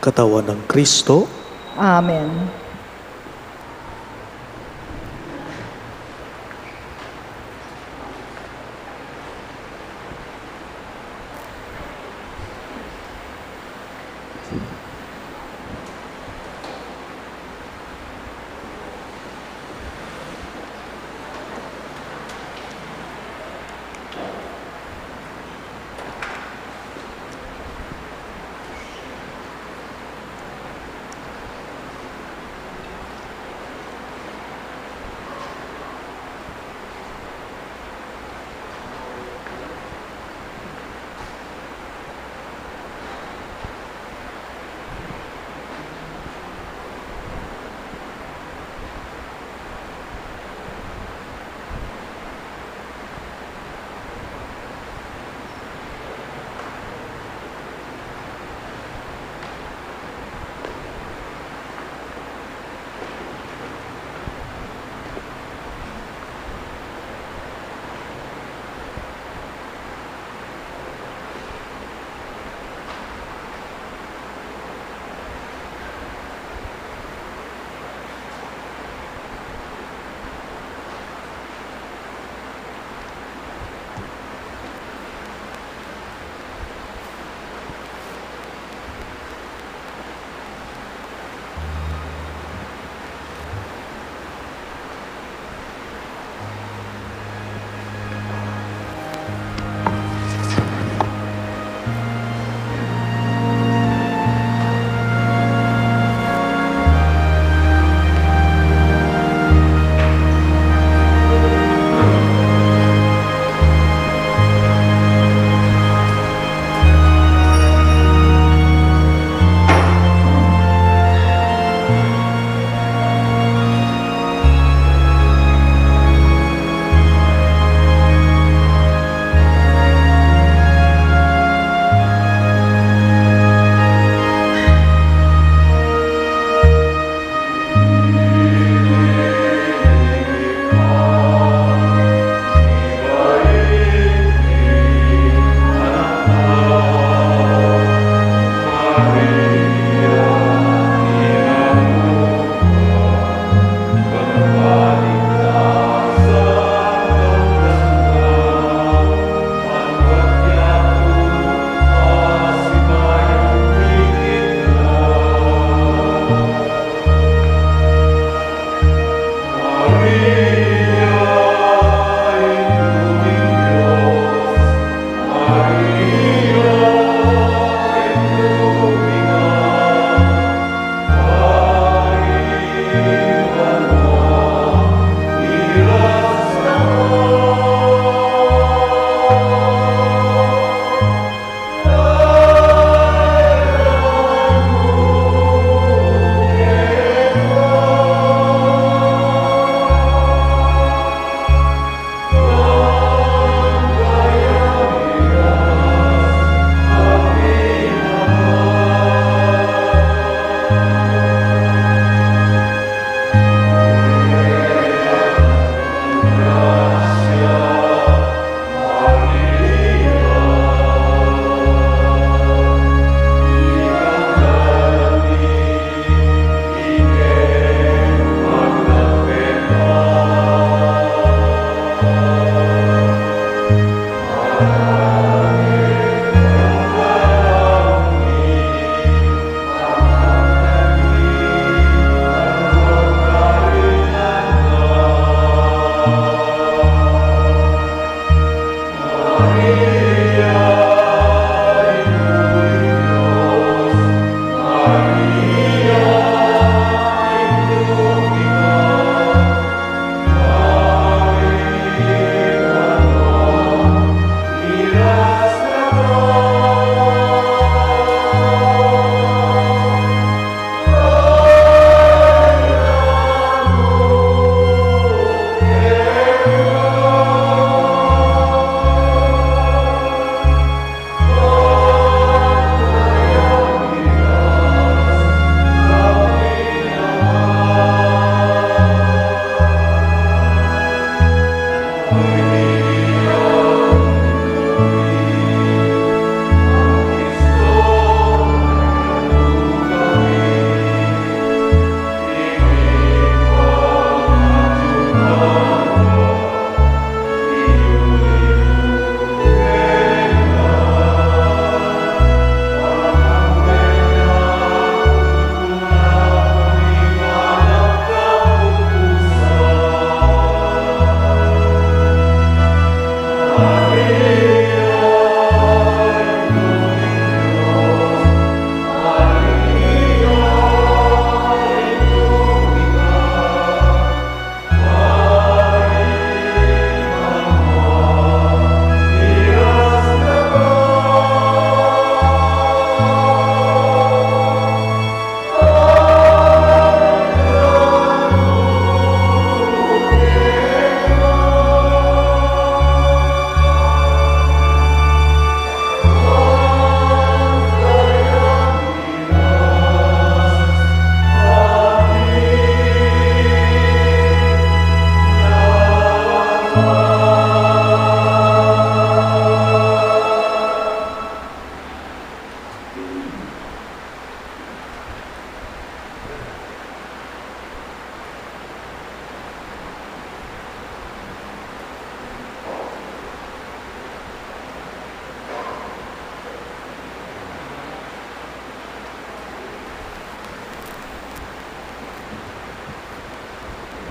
Katawan ng Kristo, Amen.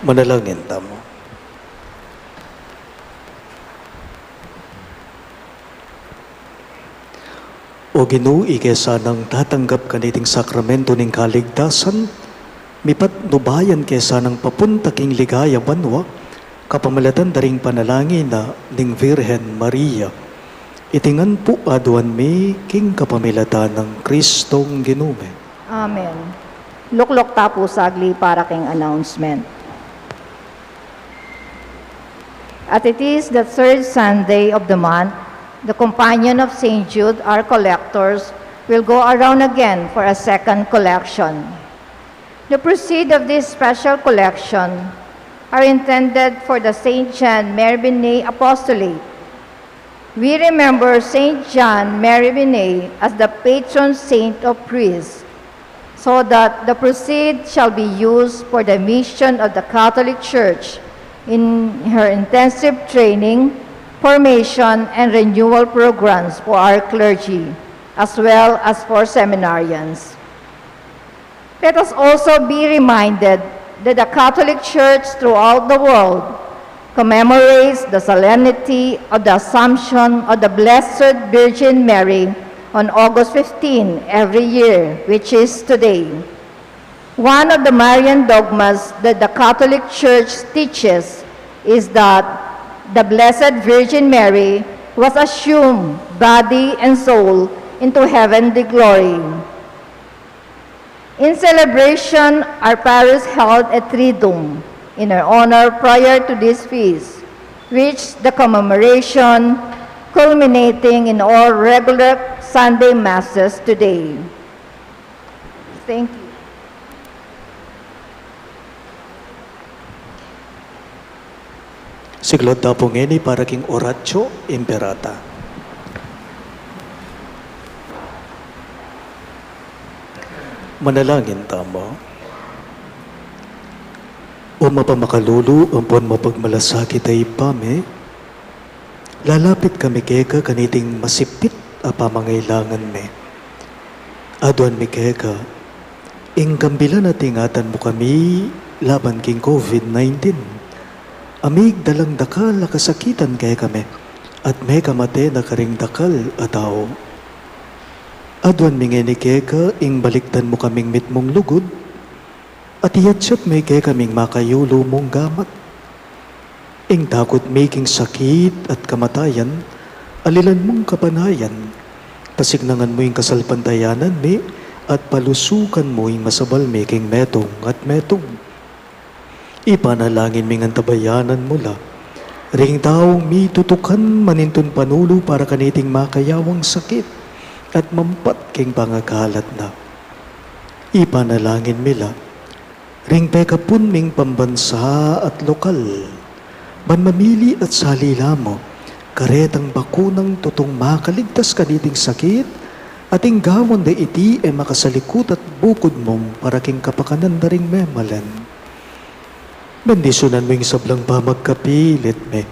Manalangin tamo. O Ginoo, ikesa nang tatanggap kaniting sakramento ning kaligtasan, mipat nubayan kesa nang papunta king ligaya banwa, kapamalatan daring panalangin na ning Virhen Maria. Itingan po aduan mi king kapamilatan ng Kristong Ginume. Amen. Luklok tapo sagli para king announcement. At it is the third Sunday of the month, the companion of St. Jude, our collectors, will go around again for a second collection. The proceeds of this special collection are intended for the St. John Mary Binet Apostolate. We remember St. John Mary Binet as the patron saint of priests, so that the proceeds shall be used for the mission of the Catholic Church in her intensive training, formation, and renewal programs for our clergy, as well as for seminarians. Let us also be reminded that the Catholic Church throughout the world commemorates the solemnity of the Assumption of the Blessed Virgin Mary on August 15 every year, which is today. One of the Marian dogmas that the Catholic Church teaches is that the Blessed Virgin Mary was assumed, body and soul, into heavenly glory. In celebration, our parish held a triduum in her honor prior to this feast, which the commemoration culminating in all regular Sunday Masses today. Thank you. Siglod na po ngini para king oratio imperata. Manalangin tamo. O mapamakadulu, ampon mapagmalasakit ay pame, lalapit kami keka kaniting masipit a pamangailangan me. Aduan mi keka, ingkambilan at ingatan mo kami laban king COVID-19. Amig dalang dakal na kasakitan kaya kami, at may kamate na karing dakal ataw. Aduan mi ngeni keka, ing baliktan mo kaming mitmong lugod, at iyatsat may kaya kaming makayulo mong gamat. Ing takot making sakit at kamatayan, alilan mong kapanayan, pasignangan mo yung kasalpantayanan mi, at palusukan mo yung masabal making metong at metong. Ipanalangin mi ng tabayanan mula, ring taong mi tutukan manintun panulo para kaniting makayawang sakit, at mampat king pangagalat na. Ipanalangin mila, ring pekapun ming pambansa at lokal, ban mamili at salila mo, karetang bakunang tutong makaligtas kaniting sakit, ating gawon da iti makasalikut at bukod mong para king kapakanan da ring memalan. Bendisyonan mo yung sablang pamagkapilit me,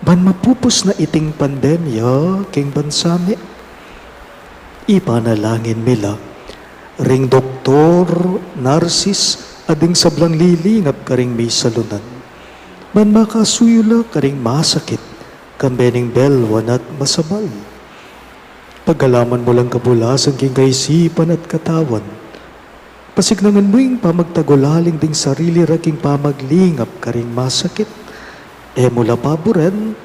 ban mapupos na iting pandemya king bansami. Ipanalangin mila, ring doktor, narsis, ading sablang lilingap karing may salunan. Man makasuyula karing masakit, kambening belwan at masabal. Pagkalaman mo lang kabulasan king kaisipan at katawan, pasignangan mo yung pamagtagulaling ding sarili raking pamaglingap karing masakit. Mula paboren,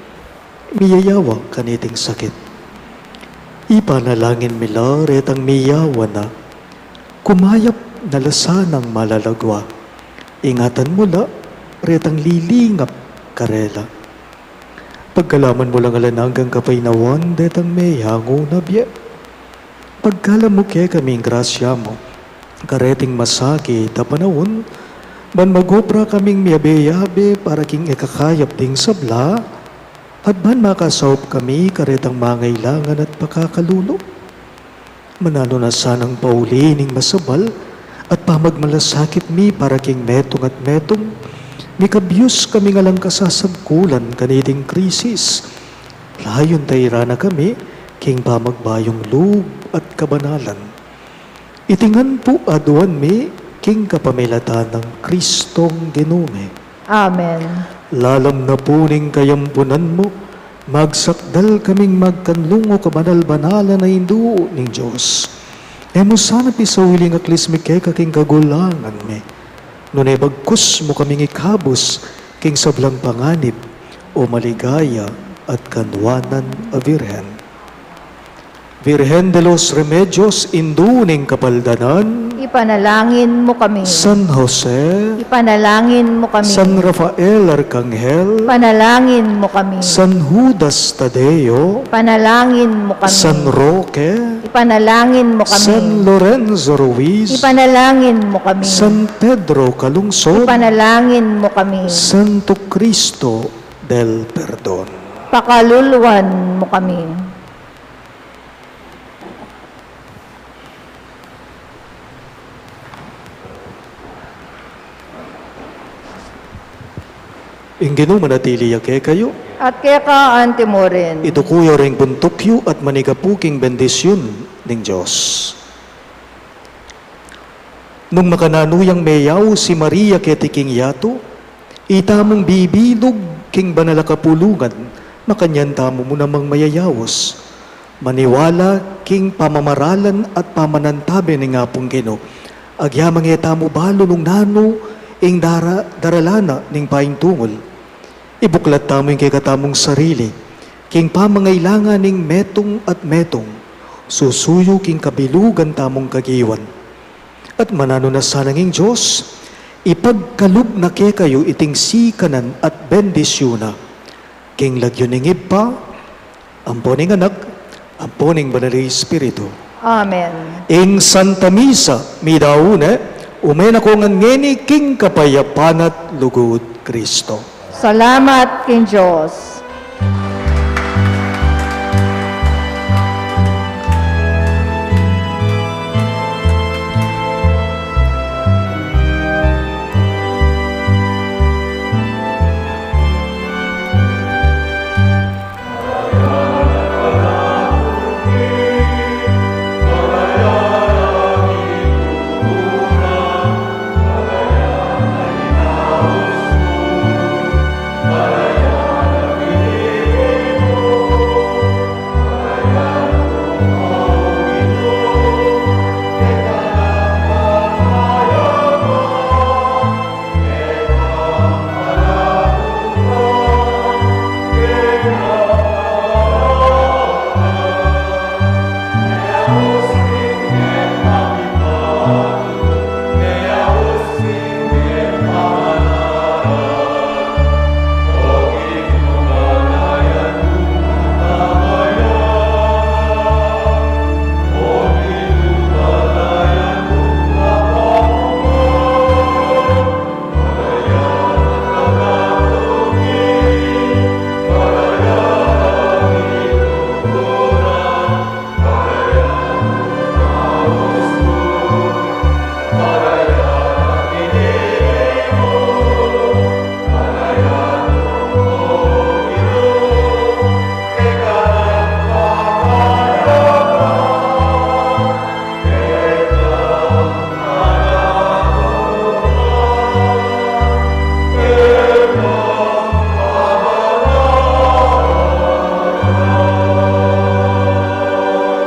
miyayawa kaniting sakit. Ipanalangin mila retang miyawa na, kumayap na lasanang malalagwa. Ingatan mo la, retang lilingap karela. Pagkalaman mo lang alananggang kapaynawan, retang may hango na biya. Pagkalam mo kaya kaming grasya mo, kareting masakit na panahon, ban magopra kaming miyabe-yabe para king ikakayap ding sabla, at ban makasawp kami karetang mangailangan at pakakalulo. Manalo na sanang paulining masabal, at pamagmalasakit mi para king metong at metong, mikabiyos kami nga lang kasasagkulan kaniting krisis. Layon tayra na kami, king pamagbayong loob at kabanalan. Itingan po aduan mi, king kapamilatan ng Kristong Ginume. Amen. Lalam na puning kayampunan mo, magsakdal kaming magkanlungo kabanal-banala na hindu ning Diyos. Emo sana pisawiling aklis mi kay kaking kagulangan mi. Nunay bagkus mo kaming ikabos king sablang panganib o maligaya at kanwanan a Virhen. Virhen de los Remedios, induning kapaldanan, Ipanalangin mo kami. San Jose, Ipanalangin mo kami. San Rafael Arcangel, Panalangin mo kami. San Judas Tadeo, Ipanalangin mo kami. San Roque, Ipanalangin mo kami. San Lorenzo Ruiz, Ipanalangin mo kami. San Pedro Calungsod, Ipanalangin mo kami. Santo Cristo del Perdon. Pakaluluwan mo kami. Ingino manatili yake kayo, At kaya ka, ante mo rin. ito kuya ring buntukyo at manigapuking bendisyon ng Diyos. Nung makananuyang meyaw si Maria ketiking yato, itamong bibilog king banalakapulungan, makanyan tamo mo namang mayayawos. Maniwala king pamamaralan at pamanantabi ni nga pong Gino. Agyamang etamo balo nung nano ing daralana ning paing tungol. Ibuklat tamo yung kay katamong sarili, king pamangailangan ning metong at metong, susuyo king kabilugan tamong kagiwan. At manano na sananging Diyos, ipagkalub na kay kayo iting sikanan at bendisyuna, king lagyo ning ipa, amponing anak, amponing banali Espiritu. Amen. Ing Santa Misa, midaune, umena ko ngeni king kapayapan at lugod Kristo. Salamat king Diyos.